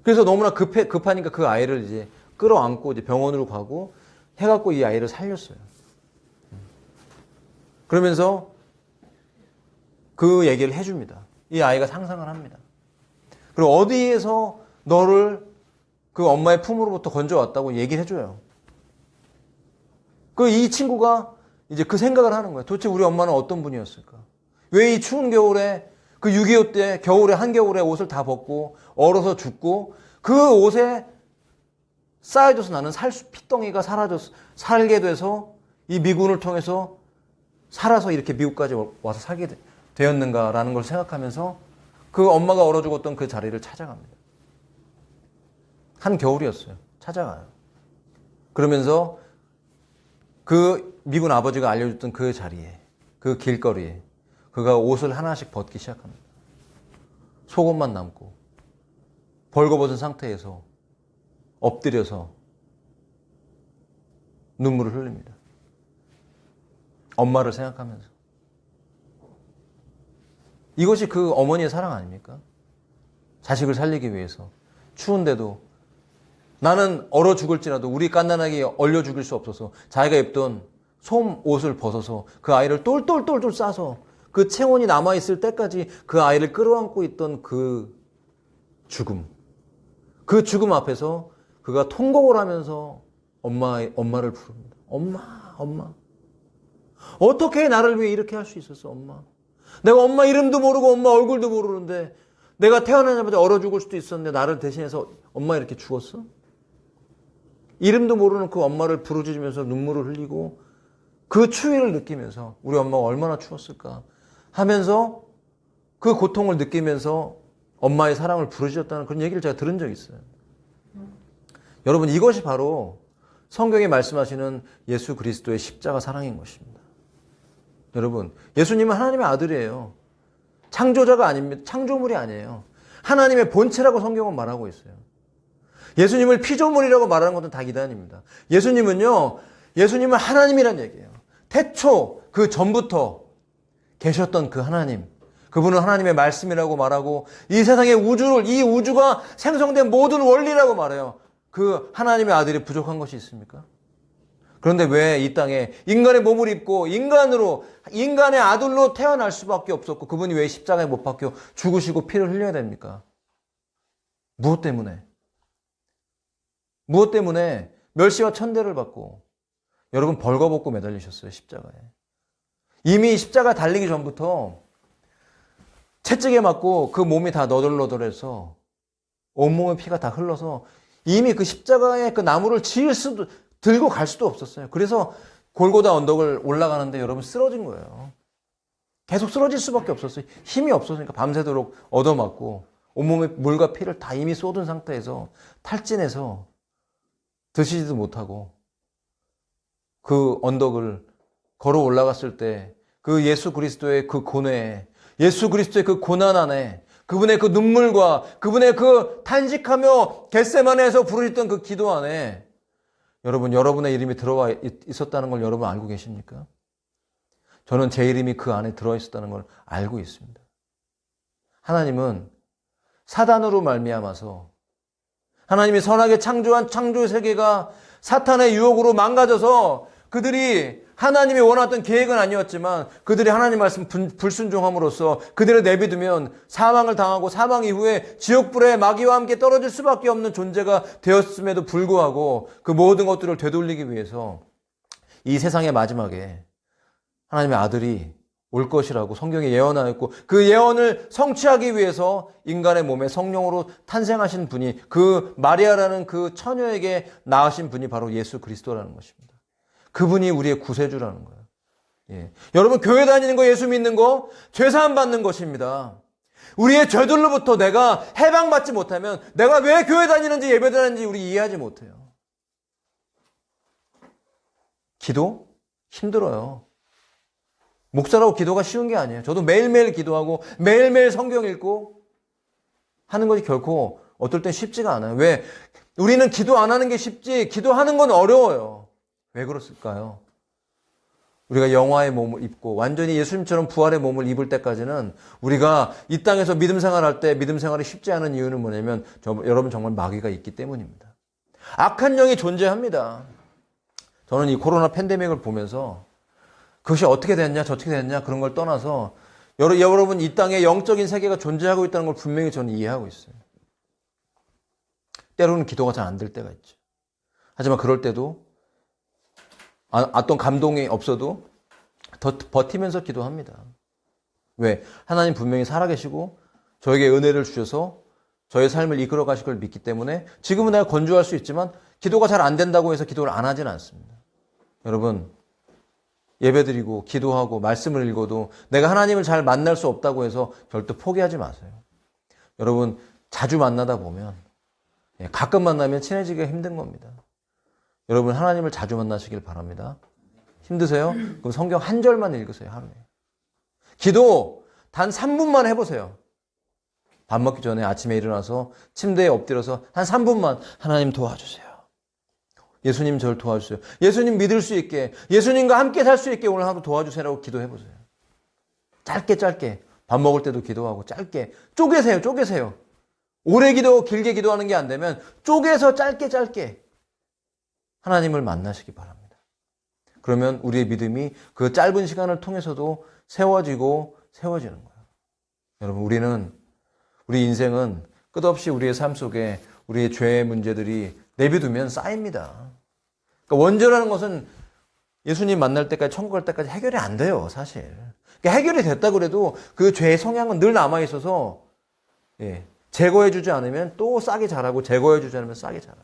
그래서 너무나 급하니까 그 아이를 이제 끌어안고 이제 병원으로 가고 해갖고 이 아이를 살렸어요. 그러면서 그 얘기를 해줍니다. 이 아이가 상상을 합니다. 그리고 어디에서 너를 그 엄마의 품으로부터 건져왔다고 얘기를 해줘요. 이 친구가 이제 그 생각을 하는 거예요. 도대체 우리 엄마는 어떤 분이었을까? 왜 이 추운 겨울에 그 6.25 때 한겨울에 옷을 다 벗고 얼어서 죽고 그 옷에 쌓여져서 나는 핏덩이가 살게 돼서 이 미군을 통해서 살아서 이렇게 미국까지 와서 살게 되었는가라는 걸 생각하면서 그 엄마가 얼어 죽었던 그 자리를 찾아갑니다. 한겨울이었어요. 찾아가요. 그러면서 그 미군 아버지가 알려줬던 그 자리에, 그 길거리에 그가 옷을 하나씩 벗기 시작합니다. 속옷만 남고 벌거벗은 상태에서 엎드려서 눈물을 흘립니다. 엄마를 생각하면서. 이것이 그 어머니의 사랑 아닙니까? 자식을 살리기 위해서 추운데도 나는 얼어 죽을지라도 우리 갓난아기 얼려 죽일 수 없어서 자기가 입던 솜 옷을 벗어서 그 아이를 똘똘똘똘 싸서 그 체온이 남아있을 때까지 그 아이를 끌어안고 있던 그 죽음 앞에서 그가 통곡을 하면서 엄마를 부릅니다. 엄마. 어떻게 나를 위해 이렇게 할 수 있었어, 엄마? 내가 엄마 이름도 모르고 엄마 얼굴도 모르는데 내가 태어나자마자 얼어 죽을 수도 있었는데 나를 대신해서 엄마 이렇게 죽었어? 이름도 모르는 그 엄마를 부르짖으면서 눈물을 흘리고 그 추위를 느끼면서 우리 엄마가 얼마나 추웠을까 하면서 그 고통을 느끼면서 엄마의 사랑을 부르짖었다는 그런 얘기를 제가 들은 적이 있어요. 여러분, 이것이 바로 성경이 말씀하시는 예수 그리스도의 십자가 사랑인 것입니다. 여러분, 예수님은 하나님의 아들이에요. 창조자가 아닙니다. 창조물이 아니에요. 하나님의 본체라고 성경은 말하고 있어요. 예수님을 피조물이라고 말하는 것은 다 기단입니다. 예수님은 하나님이란 얘기예요. 태초 그 전부터 계셨던 그 하나님, 그분은 하나님의 말씀이라고 말하고 이 세상의 이 우주가 생성된 모든 원리라고 말해요. 그 하나님의 아들이 부족한 것이 있습니까? 그런데 왜 이 땅에 인간의 몸을 입고 인간의 아들로 태어날 수밖에 없었고 그분이 왜 십자가에 못 박혀 죽으시고 피를 흘려야 됩니까? 무엇 때문에? 멸시와 천대를 받고 여러분 벌거벗고 매달리셨어요, 십자가에. 이미 십자가 달리기 전부터 채찍에 맞고 그 몸이 다 너덜너덜해서 온몸의 피가 다 흘러서 이미 그 십자가에 그 나무를 들고 갈 수도 없었어요. 그래서 골고다 언덕을 올라가는데 여러분 쓰러진 거예요. 계속 쓰러질 수밖에 없었어요. 힘이 없었으니까 밤새도록 얻어맞고 온몸에 물과 피를 다 이미 쏟은 상태에서 탈진해서 드시지도 못하고 그 언덕을 걸어 올라갔을 때 그 예수 그리스도의 그 고뇌에, 예수 그리스도의 그 고난 안에, 그분의 그 눈물과 그분의 그 탄식하며 겟세마네에서 부르셨던 그 기도 안에 여러분의 이름이 들어와 있었다는 걸 여러분 알고 계십니까? 저는 제 이름이 그 안에 들어 있었다는 걸 알고 있습니다. 하나님은 사단으로 말미암아서 하나님이 선하게 창조한 창조 세계가 사탄의 유혹으로 망가져서 그들이 하나님이 원하던 계획은 아니었지만 그들이 하나님 말씀 불순종함으로써 그들을 내비두면 사망을 당하고 사망 이후에 지옥불에 마귀와 함께 떨어질 수밖에 없는 존재가 되었음에도 불구하고 그 모든 것들을 되돌리기 위해서 이 세상의 마지막에 하나님의 아들이 올 것이라고 성경에 예언하였고 그 예언을 성취하기 위해서 인간의 몸에 성령으로 탄생하신 분이 그 마리아라는 그 처녀에게 낳으신 분이 바로 예수 그리스도라는 것입니다. 그분이 우리의 구세주라는 거예요. 예. 여러분 교회 다니는 거 예수 믿는 거 죄사함 받는 것입니다. 우리의 죄들로부터 내가 해방받지 못하면 내가 왜 교회 다니는지 예배 다니는지 우리 이해하지 못해요. 기도? 힘들어요. 목사라고 기도가 쉬운 게 아니에요. 저도 매일매일 기도하고 매일매일 성경 읽고 하는 것이 결코 어떨 땐 쉽지가 않아요. 왜? 우리는 기도 안 하는 게 쉽지 기도하는 건 어려워요. 왜 그렇을까요? 우리가 영화의 몸을 입고 완전히 예수님처럼 부활의 몸을 입을 때까지는 우리가 이 땅에서 믿음 생활할 때 믿음 생활이 쉽지 않은 이유는 뭐냐면 여러분 정말 마귀가 있기 때문입니다. 악한 영이 존재합니다. 저는 이 코로나 팬데믹을 보면서 그것이 어떻게 됐냐 저떻게 됐냐 그런 걸 떠나서 여러분 이 땅에 영적인 세계가 존재하고 있다는 걸 분명히 저는 이해하고 있어요. 때로는 기도가 잘 안 될 때가 있죠. 하지만 그럴 때도 어떤 감동이 없어도 더 버티면서 기도합니다. 왜? 하나님 분명히 살아계시고 저에게 은혜를 주셔서 저의 삶을 이끌어 가실 걸 믿기 때문에 지금은 내가 건조할 수 있지만 기도가 잘 안 된다고 해서 기도를 안 하지는 않습니다. 여러분 예배드리고 기도하고 말씀을 읽어도 내가 하나님을 잘 만날 수 없다고 해서 절대 포기하지 마세요. 여러분 자주 만나다 보면 가끔 만나면 친해지기가 힘든 겁니다. 여러분 하나님을 자주 만나시길 바랍니다. 힘드세요? 그럼 성경 한 절만 읽으세요. 하루에. 기도 단 3분만 해보세요. 밥 먹기 전에 아침에 일어나서 침대에 엎드려서 한 3분만 하나님 도와주세요. 예수님 저를 도와주세요. 예수님 믿을 수 있게 예수님과 함께 살 수 있게 오늘 하루 도와주세요라고 기도해보세요. 짧게 밥 먹을 때도 기도하고 짧게 쪼개세요. 쪼개세요. 오래 기도 길게 기도하는 게 안 되면 쪼개서 짧게 하나님을 만나시기 바랍니다. 그러면 우리의 믿음이 그 짧은 시간을 통해서도 세워지는 거예요. 여러분, 우리 인생은 끝없이 우리의 삶 속에 우리의 죄의 문제들이 내비두면 쌓입니다. 그러니까 원죄라는 것은 예수님 만날 때까지, 천국 갈 때까지 해결이 안 돼요, 사실. 그러니까 해결이 됐다 그래도 그 죄의 성향은 늘 남아있어서, 제거해주지 않으면 또 싹이 자라고, 제거해주지 않으면 싹이 자라.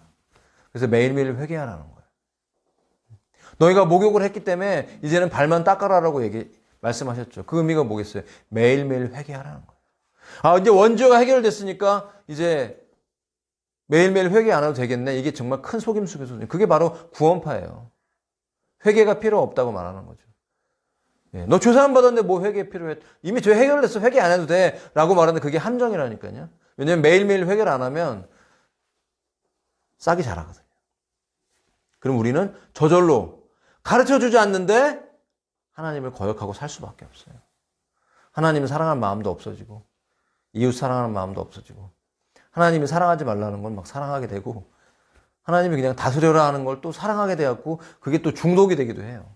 그래서 매일매일 회개하라는 거예요. 너희가 목욕을 했기 때문에 이제는 발만 닦아라라고 말씀하셨죠. 그 의미가 뭐겠어요? 매일매일 회개하라는 거예요. 이제 원죄가 해결됐으니까 이제 매일매일 회개 안 해도 되겠네. 이게 정말 큰 속임수거든요. 그게 바로 구원파예요. 회개가 필요 없다고 말하는 거죠. 너 죄 사함 받았는데 뭐 회개 필요해? 이미 죄 해결됐어. 회개 안 해도 돼. 라고 말하는데 그게 함정이라니까요. 왜냐면 매일매일 회개를 안 하면 싹이 자라거든요. 그럼 우리는 저절로 가르쳐주지 않는데 하나님을 거역하고 살 수밖에 없어요. 하나님을 사랑하는 마음도 없어지고, 이웃 사랑하는 마음도 없어지고, 하나님이 사랑하지 말라는 건 막 사랑하게 되고, 하나님이 그냥 다스려라 하는 걸 또 사랑하게 되었고, 그게 또 중독이 되기도 해요.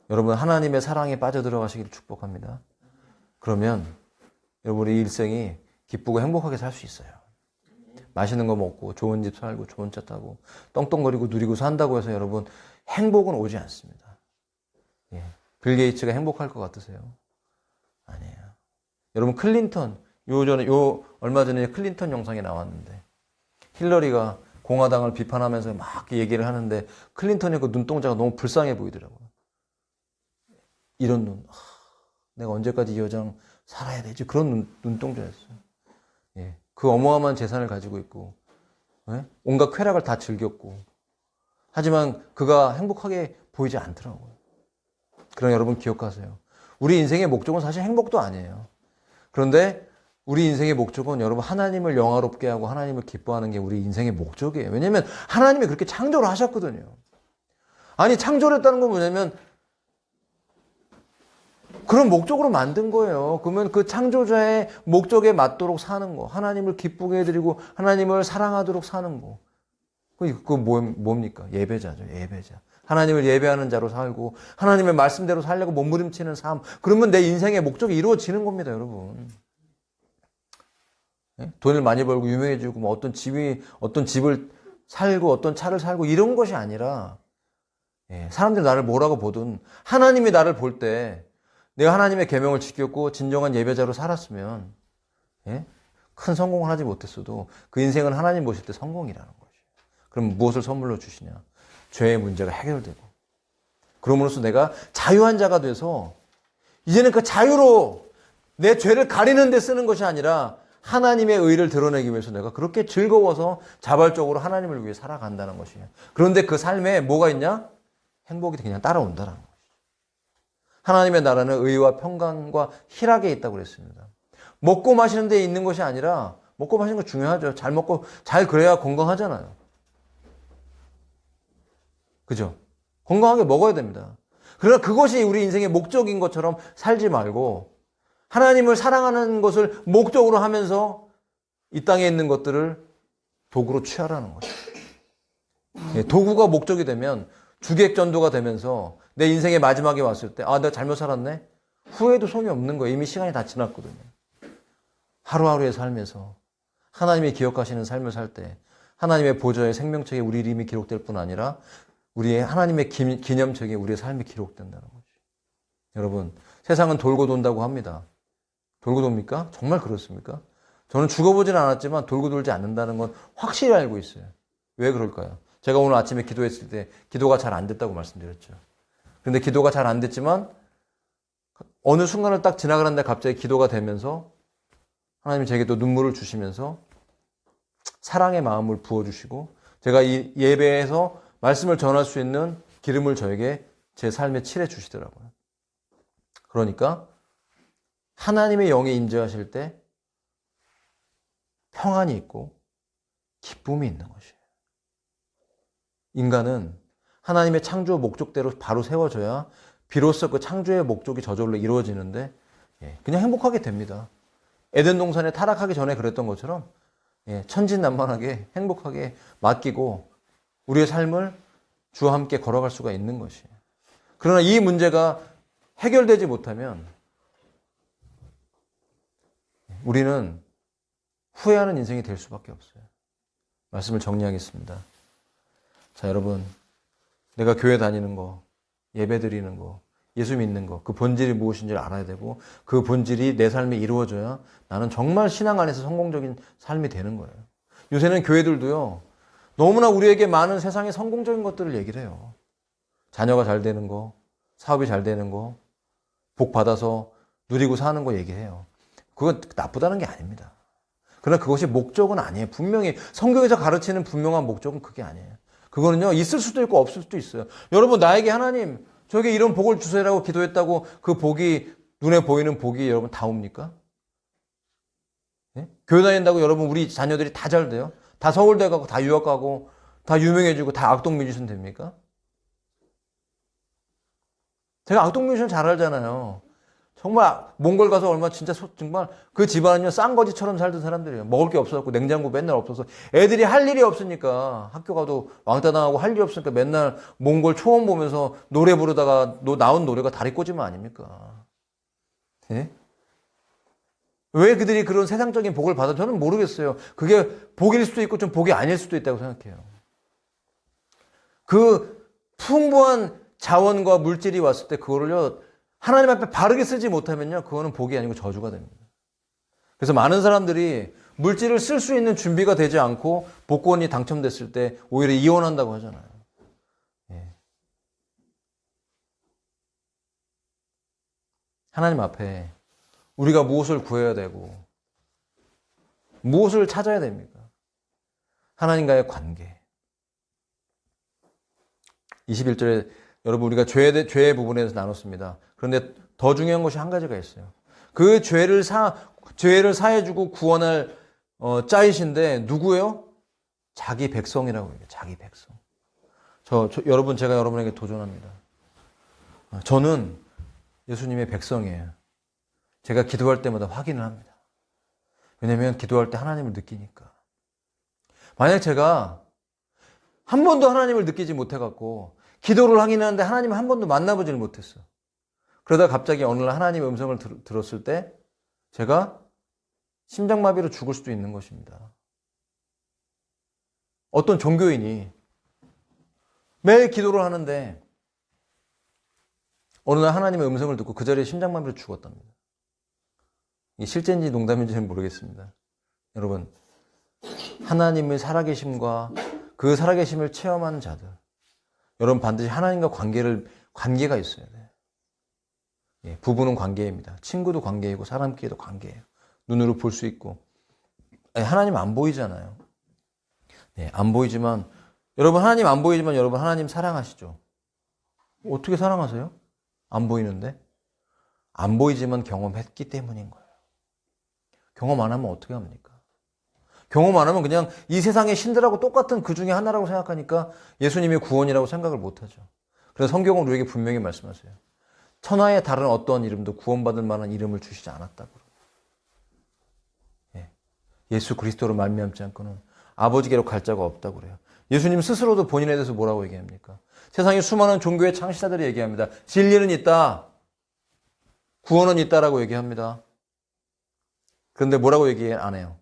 여러분, 하나님의 사랑에 빠져들어가시기를 축복합니다. 그러면 여러분의 일생이 기쁘고 행복하게 살 수 있어요. 맛있는 거 먹고 좋은 집 살고 좋은 차 타고 떵떵거리고 누리고 산다고 해서 여러분 행복은 오지 않습니다. 빌 게이츠가 행복할 것 같으세요? 아니에요. 여러분 얼마 전에 클린턴 영상이 나왔는데 힐러리가 공화당을 비판하면서 막 얘기를 하는데 클린턴의 그 눈동자가 너무 불쌍해 보이더라고요. 이런 눈, 내가 언제까지 이 여자랑 살아야 되지? 그런 눈동자였어요. 그 어마어마한 재산을 가지고 있고, 온갖 쾌락을 다 즐겼고, 하지만 그가 행복하게 보이지 않더라고요. 그러나 여러분 기억하세요. 우리 인생의 목적은 사실 행복도 아니에요. 그런데 우리 인생의 목적은 여러분 하나님을 영화롭게 하고 하나님을 기뻐하는 게 우리 인생의 목적이에요. 왜냐하면 하나님이 그렇게 창조를 하셨거든요. 아니, 창조를 했다는 건 뭐냐면 그런 목적으로 만든 거예요. 그러면 그 창조자의 목적에 맞도록 사는 거, 하나님을 기쁘게 해드리고 하나님을 사랑하도록 사는 거. 그거 뭡니까? 예배자죠. 예배자. 하나님을 예배하는 자로 살고 하나님의 말씀대로 살려고 몸부림치는 삶. 그러면 내 인생의 목적이 이루어지는 겁니다, 여러분. 돈을 많이 벌고 유명해지고 뭐 어떤 집을 살고 어떤 차를 살고 이런 것이 아니라 사람들이 나를 뭐라고 보든 하나님이 나를 볼 때 내가 하나님의 계명을 지켰고 진정한 예배자로 살았으면 큰 성공을 하지 못했어도 그 인생은 하나님 보실 때 성공이라는 거죠. 그럼 무엇을 선물로 주시냐? 죄의 문제가 해결되고 그럼으로써 내가 자유한 자가 돼서 이제는 그 자유로 내 죄를 가리는 데 쓰는 것이 아니라 하나님의 의를 드러내기 위해서 내가 그렇게 즐거워서 자발적으로 하나님을 위해 살아간다는 것이에요. 그런데 그 삶에 뭐가 있냐? 행복이 그냥 따라온다는 것이죠. 하나님의 나라는 의와 평강과 희락에 있다고 그랬습니다. 먹고 마시는 데 있는 것이 아니라 먹고 마시는 거 중요하죠. 잘 먹고 잘 그래야 건강하잖아요. 그죠? 건강하게 먹어야 됩니다. 그러나 그것이 우리 인생의 목적인 것처럼 살지 말고 하나님을 사랑하는 것을 목적으로 하면서 이 땅에 있는 것들을 도구로 취하라는 거죠. 도구가 목적이 되면 주객전도가 되면서 내 인생의 마지막에 왔을 때 내가 잘못 살았네? 후회도 소용이 없는 거예요. 이미 시간이 다 지났거든요. 하루하루의 삶에서 하나님이 기억하시는 삶을 살 때 하나님의 보좌의 생명책에 우리 이름이 기록될 뿐 아니라 우리의 하나님의 기념책에 우리의 삶이 기록된다는 거죠. 여러분, 세상은 돌고 돈다고 합니다. 돌고 돕니까? 정말 그렇습니까? 저는 죽어보진 않았지만 돌고 돌지 않는다는 건 확실히 알고 있어요. 왜 그럴까요? 제가 오늘 아침에 기도했을 때 기도가 잘 안 됐다고 말씀드렸죠. 그런데 기도가 잘 안 됐지만 어느 순간을 딱 지나가는데 갑자기 기도가 되면서 하나님이 제게 또 눈물을 주시면서 사랑의 마음을 부어주시고 제가 이 예배에서 말씀을 전할 수 있는 기름을 저에게 제 삶에 칠해 주시더라고요. 그러니까 하나님의 영이 임재하실 때 평안이 있고 기쁨이 있는 것이에요. 인간은 하나님의 창조 목적대로 바로 세워져야 비로소 그 창조의 목적이 저절로 이루어지는데 그냥 행복하게 됩니다. 에덴 동산에 타락하기 전에 그랬던 것처럼 천진난만하게 행복하게 맡기고 우리의 삶을 주와 함께 걸어갈 수가 있는 것이에요. 그러나 이 문제가 해결되지 못하면 우리는 후회하는 인생이 될 수밖에 없어요. 말씀을 정리하겠습니다. 자, 여러분, 내가 교회 다니는 거, 예배 드리는 거, 예수 믿는 거, 그 본질이 무엇인지를 알아야 되고 그 본질이 내 삶에 이루어져야 나는 정말 신앙 안에서 성공적인 삶이 되는 거예요. 요새는 교회들도요, 너무나 우리에게 많은 세상의 성공적인 것들을 얘기를 해요. 자녀가 잘 되는 거, 사업이 잘 되는 거, 복 받아서 누리고 사는 거 얘기해요. 그건 나쁘다는 게 아닙니다. 그러나 그것이 목적은 아니에요. 분명히 성경에서 가르치는 분명한 목적은 그게 아니에요. 그거는요, 있을 수도 있고 없을 수도 있어요. 여러분, 나에게 하나님 저에게 이런 복을 주세요라고 기도했다고 그 복이, 눈에 보이는 복이 여러분 다 옵니까? 교회 다닌다고 여러분 우리 자녀들이 다 잘 돼요? 다 서울대 가고 다 유학 가고 다 유명해지고 다 악동 뮤지션 됩니까? 제가 악동 뮤지션 잘 알잖아요. 정말 몽골 가서 얼마 진짜 정말 그 집안은요 쌍거지처럼 살던 사람들이에요. 먹을 게 없어갖고 냉장고 맨날 없어서 애들이 할 일이 없으니까 학교 가도 왕따 당하고 할 일이 없으니까 맨날 몽골 초원 보면서 노래 부르다가 나온 노래가 다리 꼬지마 아닙니까? 예? 왜 그들이 그런 세상적인 복을 받아? 저는 모르겠어요. 그게 복일 수도 있고 좀 복이 아닐 수도 있다고 생각해요. 그 풍부한 자원과 물질이 왔을 때 그거를요 하나님 앞에 바르게 쓰지 못하면요 그거는 복이 아니고 저주가 됩니다. 그래서 많은 사람들이 물질을 쓸 수 있는 준비가 되지 않고 복권이 당첨됐을 때 오히려 이혼한다고 하잖아요. 예. 하나님 앞에 우리가 무엇을 구해야 되고 무엇을 찾아야 됩니까? 하나님과의 관계. 21절에 여러분 우리가 죄의 부분에서 나눴습니다. 그런데 더 중요한 것이 한 가지가 있어요. 그 죄를 사해주고 구원할 짜이신데 누구예요? 자기 백성이라고 해요. 자기 백성. 여러분 제가 여러분에게 도전합니다. 저는 예수님의 백성이에요. 제가 기도할 때마다 확인을 합니다. 왜냐하면 기도할 때 하나님을 느끼니까. 만약 제가 한 번도 하나님을 느끼지 못해갖고 기도를 하긴 하는데 하나님을 한 번도 만나보지를 못했어. 그러다 갑자기 어느 날 하나님의 음성을 들었을 때 제가 심장마비로 죽을 수도 있는 것입니다. 어떤 종교인이 매일 기도를 하는데 어느 날 하나님의 음성을 듣고 그 자리에 심장마비로 죽었답니다. 이게 실제인지 농담인지는 모르겠습니다. 여러분, 하나님의 살아계심과 그 살아계심을 체험하는 자들, 여러분 반드시 하나님과 관계가 있어야 돼요. 예, 부부는 관계입니다. 친구도 관계이고 사람끼리도 관계예요. 눈으로 볼 수 있고. 하나님 안 보이잖아요. 예, 안 보이지만 여러분 하나님 안 보이지만 여러분 하나님 사랑하시죠? 어떻게 사랑하세요? 안 보이는데? 안 보이지만 경험했기 때문인 거예요. 경험 안 하면 어떻게 합니까? 경험 안 하면 그냥 이 세상의 신들하고 똑같은 그 중에 하나라고 생각하니까 예수님이 구원이라고 생각을 못하죠. 그래서 성경은 우리에게 분명히 말씀하세요. 천하의 다른 어떤 이름도 구원받을 만한 이름을 주시지 않았다고. 예. 예수 그리스도로 말미암지 않고는 아버지께로 갈 자가 없다고 그래요. 예수님 스스로도 본인에 대해서 뭐라고 얘기합니까? 세상에 수많은 종교의 창시자들이 얘기합니다. 진리는 있다. 구원은 있다라고 얘기합니다. 그런데 뭐라고 얘기 안 해요?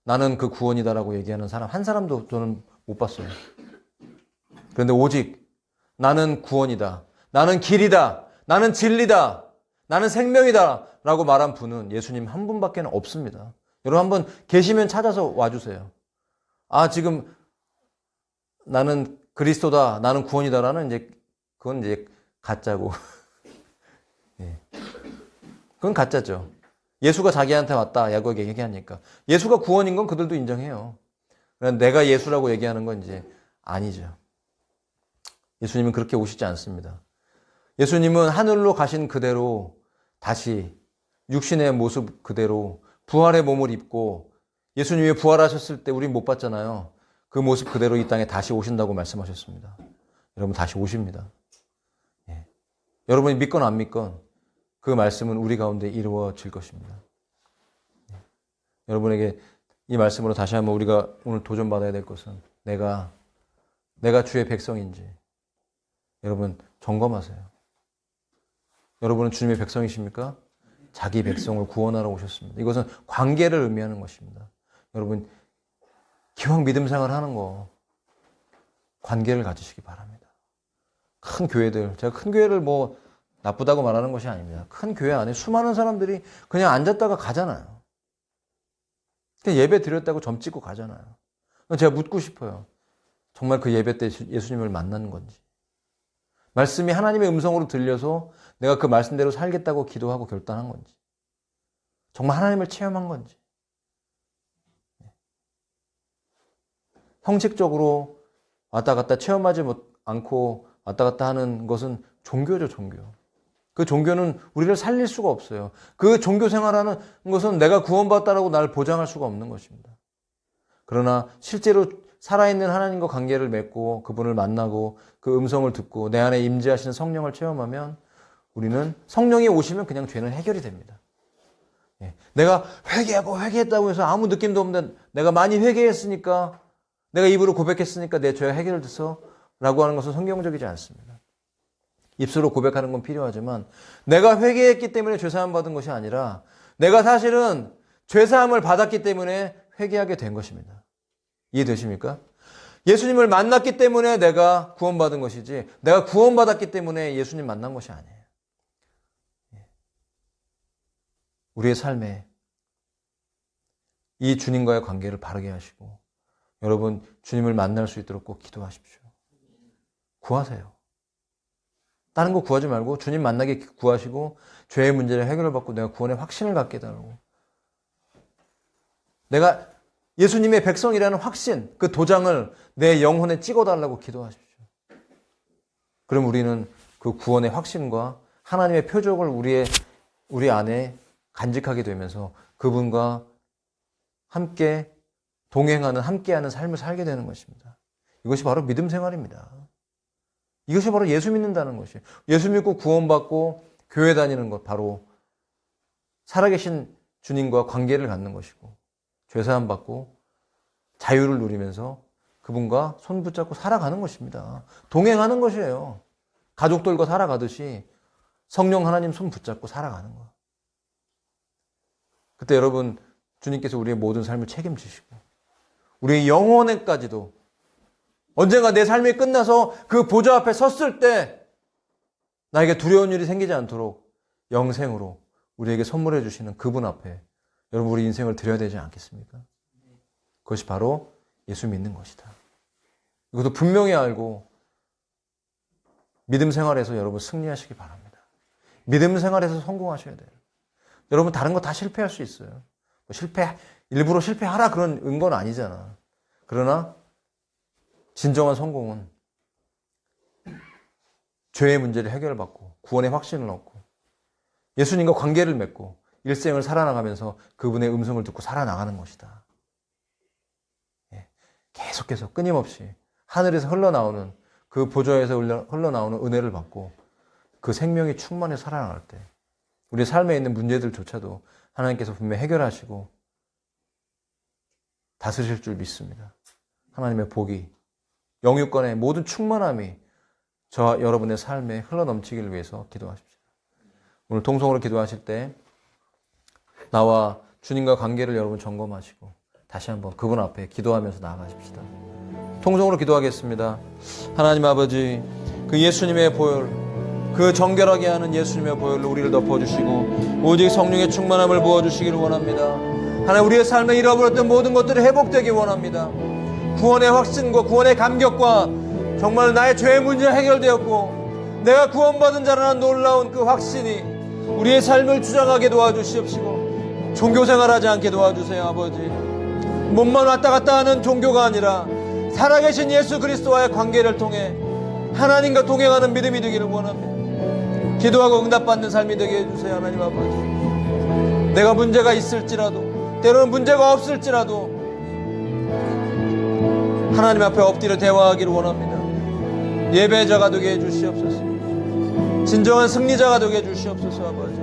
나는 그 구원이다라고 얘기하는 사람 한 사람도 저는 못 봤어요. 그런데 오직 나는 구원이다. 나는 길이다. 나는 진리다. 나는 생명이다. 라고 말한 분은 예수님 한 분밖에 없습니다. 여러분 한번 계시면 찾아서 와주세요. 지금 나는 그리스도다. 나는 구원이다라는 그건 가짜고. 예. 그건 가짜죠. 예수가 자기한테 왔다. 야고 얘기하니까. 예수가 구원인 건 그들도 인정해요. 그러나 내가 예수라고 얘기하는 건 아니죠. 예수님은 그렇게 오시지 않습니다. 예수님은 하늘로 가신 그대로 다시 육신의 모습 그대로 부활의 몸을 입고 예수님이 부활하셨을 때 우린 못 봤잖아요. 그 모습 그대로 이 땅에 다시 오신다고 말씀하셨습니다. 여러분 다시 오십니다. 예. 여러분이 믿건 안 믿건 그 말씀은 우리 가운데 이루어질 것입니다. 여러분에게 이 말씀으로 다시 한번 우리가 오늘 도전받아야 될 것은 내가 주의 백성인지 여러분 점검하세요. 여러분은 주님의 백성이십니까? 자기 백성을 구원하러 오셨습니다. 이것은 관계를 의미하는 것입니다. 여러분 기왕 믿음 생활하는 거 관계를 가지시기 바랍니다. 큰 교회들, 제가 큰 교회를 뭐 나쁘다고 말하는 것이 아닙니다. 큰 교회 안에 수많은 사람들이 그냥 앉았다가 가잖아요. 그냥 예배 드렸다고 점 찍고 가잖아요. 제가 묻고 싶어요. 정말 그 예배 때 예수님을 만난 건지, 말씀이 하나님의 음성으로 들려서 내가 그 말씀대로 살겠다고 기도하고 결단한 건지, 정말 하나님을 체험한 건지, 형식적으로 왔다 갔다 체험하지 않고 왔다 갔다 하는 것은 종교죠, 종교. 그 종교는 우리를 살릴 수가 없어요. 그 종교 생활하는 것은 내가 구원받았다라고 날 보장할 수가 없는 것입니다. 그러나 실제로 살아있는 하나님과 관계를 맺고 그분을 만나고 그 음성을 듣고 내 안에 임재하시는 성령을 체험하면 우리는 성령이 오시면 그냥 죄는 해결이 됩니다. 내가 회개하고 회개했다고 해서 아무 느낌도 없는데 내가 많이 회개했으니까 내가 입으로 고백했으니까 내 죄가 해결돼서 라고 하는 것은 성경적이지 않습니다. 입술로 고백하는 건 필요하지만 내가 회개했기 때문에 죄사함 받은 것이 아니라 내가 사실은 죄사함을 받았기 때문에 회개하게 된 것입니다. 이해되십니까? 예수님을 만났기 때문에 내가 구원받은 것이지 내가 구원받았기 때문에 예수님 만난 것이 아니에요. 우리의 삶에 이 주님과의 관계를 바르게 하시고 여러분 주님을 만날 수 있도록 꼭 기도하십시오. 구하세요. 다른 거 구하지 말고 주님 만나게 구하시고 죄의 문제를 해결을 받고 내가 구원의 확신을 갖게 해달라고. 내가 예수님의 백성이라는 확신, 그 도장을 내 영혼에 찍어달라고 기도하십시오. 그럼 우리는 그 구원의 확신과 하나님의 표적을 우리 안에 간직하게 되면서 그분과 함께 동행하는, 함께하는 삶을 살게 되는 것입니다. 이것이 바로 믿음 생활입니다. 이것이 바로 예수 믿는다는 것이에요. 예수 믿고 구원받고 교회 다니는 것, 바로 살아계신 주님과 관계를 갖는 것이고 죄사함 받고 자유를 누리면서 그분과 손 붙잡고 살아가는 것입니다. 동행하는 것이에요. 가족들과 살아가듯이 성령 하나님 손 붙잡고 살아가는 거예요. 그때 여러분 주님께서 우리의 모든 삶을 책임지시고 우리의 영혼에까지도 언젠가 내 삶이 끝나서 그 보좌 앞에 섰을 때 나에게 두려운 일이 생기지 않도록 영생으로 우리에게 선물해 주시는 그분 앞에 여러분 우리 인생을 드려야 되지 않겠습니까? 그것이 바로 예수 믿는 것이다. 이것도 분명히 알고 믿음 생활에서 여러분 승리하시기 바랍니다. 믿음 생활에서 성공하셔야 돼요. 여러분 다른 거 다 실패할 수 있어요. 일부러 실패하라 그런 건 아니잖아. 그러나 진정한 성공은 죄의 문제를 해결받고 구원의 확신을 얻고 예수님과 관계를 맺고 일생을 살아나가면서 그분의 음성을 듣고 살아나가는 것이다. 계속해서 끊임없이 하늘에서 흘러나오는 그 보좌에서 흘러나오는 은혜를 받고 그 생명이 충만히 살아나갈 때 우리 삶에 있는 문제들조차도 하나님께서 분명히 해결하시고 다스리실 줄 믿습니다. 하나님의 복이 영육간의 모든 충만함이 저와 여러분의 삶에 흘러넘치기를 위해서 기도하십시오. 오늘 통성으로 기도하실 때 나와 주님과 관계를 여러분 점검하시고 다시 한번 그분 앞에 기도하면서 나아가십시다. 통성으로 기도하겠습니다. 하나님 아버지, 그 예수님의 보혈, 그 정결하게 하는 예수님의 보혈로 우리를 덮어주시고 오직 성령의 충만함을 부어주시기를 원합니다. 하나님, 우리의 삶에 잃어버렸던 모든 것들이 회복되기 원합니다. 구원의 확신과 구원의 감격과 정말 나의 죄의 문제가 해결되었고 내가 구원받은 자라는 놀라운 그 확신이 우리의 삶을 주장하게 도와주시옵시고 종교생활하지 않게 도와주세요. 아버지, 몸만 왔다 갔다 하는 종교가 아니라 살아계신 예수 그리스도와의 관계를 통해 하나님과 동행하는 믿음이 되기를 원합니다. 기도하고 응답받는 삶이 되게 해주세요. 하나님 아버지, 내가 문제가 있을지라도 때로는 문제가 없을지라도 하나님 앞에 엎드려 대화하기를 원합니다. 예배자가 되게 해주시옵소서. 진정한 승리자가 되게 해주시옵소서. 아버지,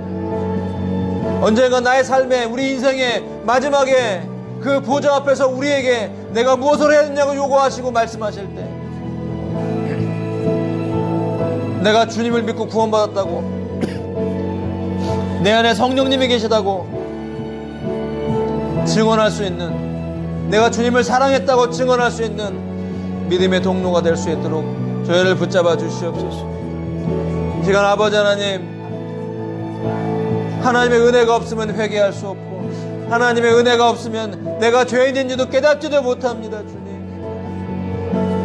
언젠가 나의 삶에, 우리 인생의 마지막에 그 보좌 앞에서 우리에게 내가 무엇을 해야 되냐고 요구하시고 말씀하실 때, 내가 주님을 믿고 구원받았다고, 내 안에 성령님이 계시다고 증언할 수 있는, 내가 주님을 사랑했다고 증언할 수 있는 믿음의 동로가 될 수 있도록 저희를 붙잡아 주시옵소서. 이 시간 아버지 하나님, 하나님의 은혜가 없으면 회개할 수 없고, 하나님의 은혜가 없으면 내가 죄인인지도 깨닫지도 못합니다.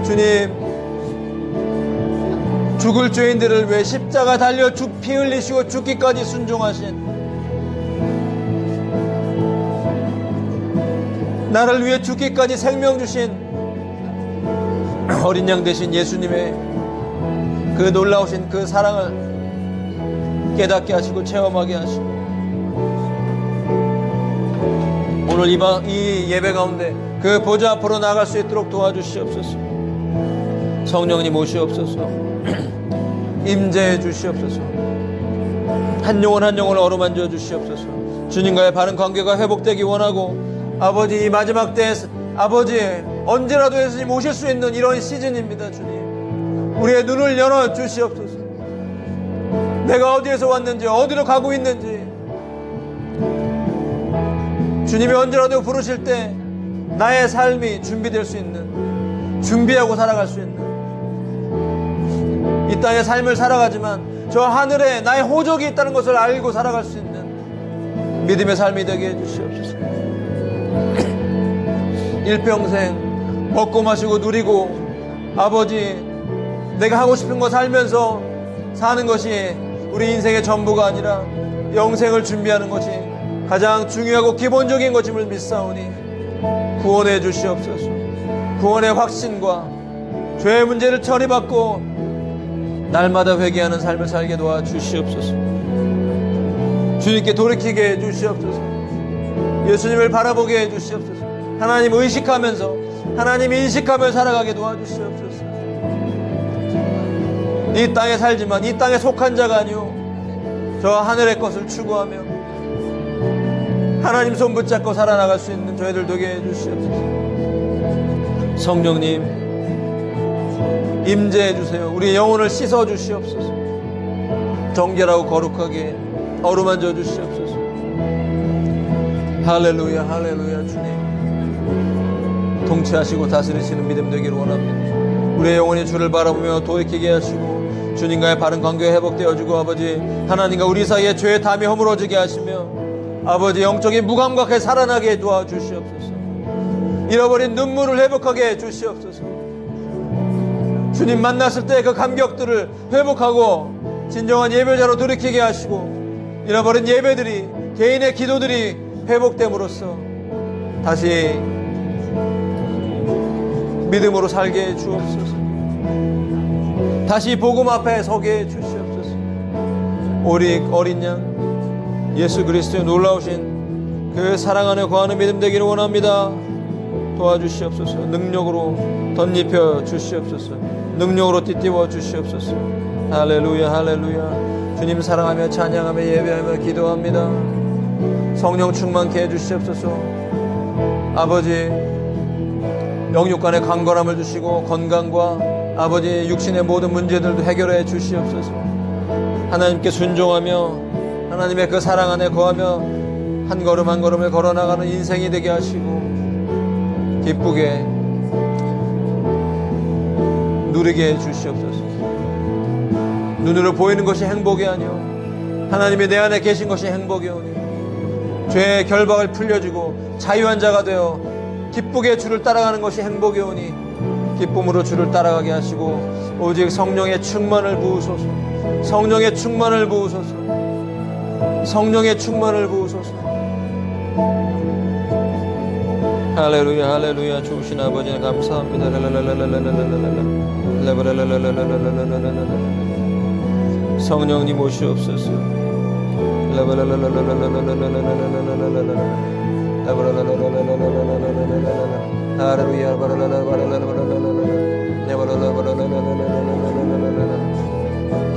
주님, 죽을 죄인들을 위해 십자가 달려 피 흘리시고 죽기까지 순종하신, 나를 위해 죽기까지 생명 주신 어린 양 되신 예수님의 그 놀라우신 그 사랑을 깨닫게 하시고 체험하게 하시고, 오늘 이 예배 가운데 그 보좌 앞으로 나갈 수 있도록 도와주시옵소서. 성령님 오시옵소서. 임재해 주시옵소서. 한 영혼 한 영혼을 어루만져 주시옵소서. 주님과의 바른 관계가 회복되기 원하고, 아버지, 이 마지막 때에 아버지, 언제라도 예수님 오실 수 있는 이런 시즌입니다. 주님, 우리의 눈을 열어 주시옵소서. 내가 어디에서 왔는지, 어디로 가고 있는지, 주님이 언제라도 부르실 때 나의 삶이 준비될 수 있는, 준비하고 살아갈 수 있는, 이 땅의 삶을 살아가지만 저 하늘에 나의 호적이 있다는 것을 알고 살아갈 수 있는 믿음의 삶이 되게 해주시옵소서. 일평생 먹고 마시고 누리고, 아버지, 내가 하고 싶은 거 살면서 사는 것이 우리 인생의 전부가 아니라 영생을 준비하는 것이 가장 중요하고 기본적인 것임을 믿사오니 구원해 주시옵소서. 구원의 확신과 죄의 문제를 처리받고 날마다 회개하는 삶을 살게 도와 주시옵소서. 주님께 돌이키게 해 주시옵소서. 예수님을 바라보게 해 주시옵소서. 하나님 의식하면서, 하나님 인식하며 살아가게 도와주시옵소서. 이 땅에 살지만 이 땅에 속한 자가 아니오 저 하늘의 것을 추구하며 하나님 손 붙잡고 살아나갈 수 있는 저희들 되게 해주시옵소서. 성령님 임재해 주세요. 우리 영혼을 씻어 주시옵소서. 정결하고 거룩하게 어루만져 주시옵소서. 할렐루야, 할렐루야. 주님 통치하시고 다스리시는 믿음 되기를 원합니다. 우리의 영혼이 주를 바라보며 돌이키게 하시고 주님과의 바른 관계가 회복되어지고, 아버지 하나님과 우리 사이에 죄의 담이 허물어지게 하시며, 아버지 영적인 무감각에 살아나게 도와주시옵소서. 잃어버린 눈물을 회복하게 해주시옵소서. 주님 만났을 때 그 감격들을 회복하고 진정한 예배자로 돌이키게 하시고, 잃어버린 예배들이, 개인의 기도들이 회복됨으로써 다시 믿음으로 살게 해 주옵소서. 다시 복음 앞에 서게 해 주시옵소서. 우리 어린 양 예수 그리스도의 놀라우신 그 사랑 안에 거하는 믿음 되기를 원합니다. 도와주시옵소서. 능력으로 덧입혀 주시옵소서. 능력으로 띠띠워 주시옵소서. 할렐루야, 할렐루야. 주님 사랑하며 찬양하며 예배하며 기도합니다. 성령 충만케 해주시옵소서. 아버지 영육 간의 강건함을 주시고 건강과 아버지 육신의 모든 문제들도 해결해 주시옵소서. 하나님께 순종하며 하나님의 그 사랑 안에 거하며 한 걸음 한 걸음을 걸어나가는 인생이 되게 하시고 기쁘게 누리게 해 주시옵소서. 눈으로 보이는 것이 행복이 아니오 하나님이 내 안에 계신 것이 행복이오니 죄의 결박을 풀려주고 자유한 자가 되어 기쁘게 주를 따라가는 것이 행복이오니 기쁨으로 주를 따라가게 하시고 오직 성령의 충만을 부으소서. 성령의 충만을 부으소서. 성령의 충만을 부으소서. 할렐루야, 할렐루야. 좋으신 아버지는 감사합니다. 성령님 오시옵소서.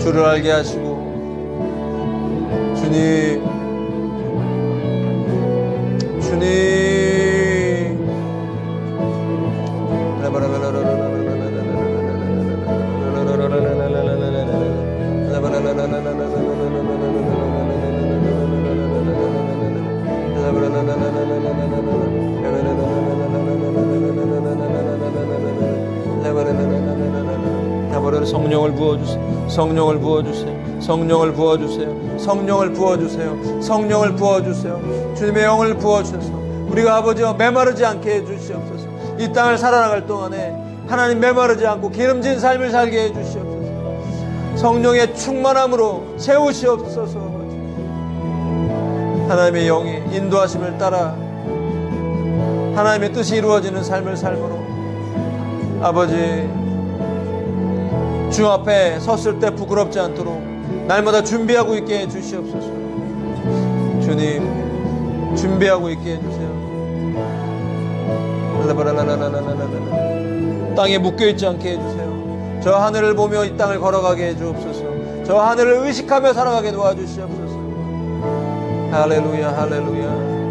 주를 알게 하시고 주님, 주님. 성령을 부어주세요. 성령을 부어주세요. 성령을 부어주세요. 성령을 부어주세요. 성령을 부어주세요. 주님의 영을 부어주셔서 우리가 아버지와 메마르지 않게 해주시옵소서. 이 땅을 살아나갈 동안에 하나님 메마르지 않고 기름진 삶을 살게 해주시옵소서. 성령의 충만함으로 세우시옵소서. 하나님의 영이 인도하심을 따라 하나님의 뜻이 이루어지는 삶을 삶으로 아버지 주 앞에 섰을 때 부끄럽지 않도록 날마다 준비하고 있게 해주시옵소서. 주님, 준비하고 있게 해주세요. 땅에 묶여있지 않게 해주세요. 저 하늘을 보며 이 땅을 걸어가게 해주옵소서. 저 하늘을 의식하며 살아가게 도와주시옵소서. 할렐루야, 할렐루야.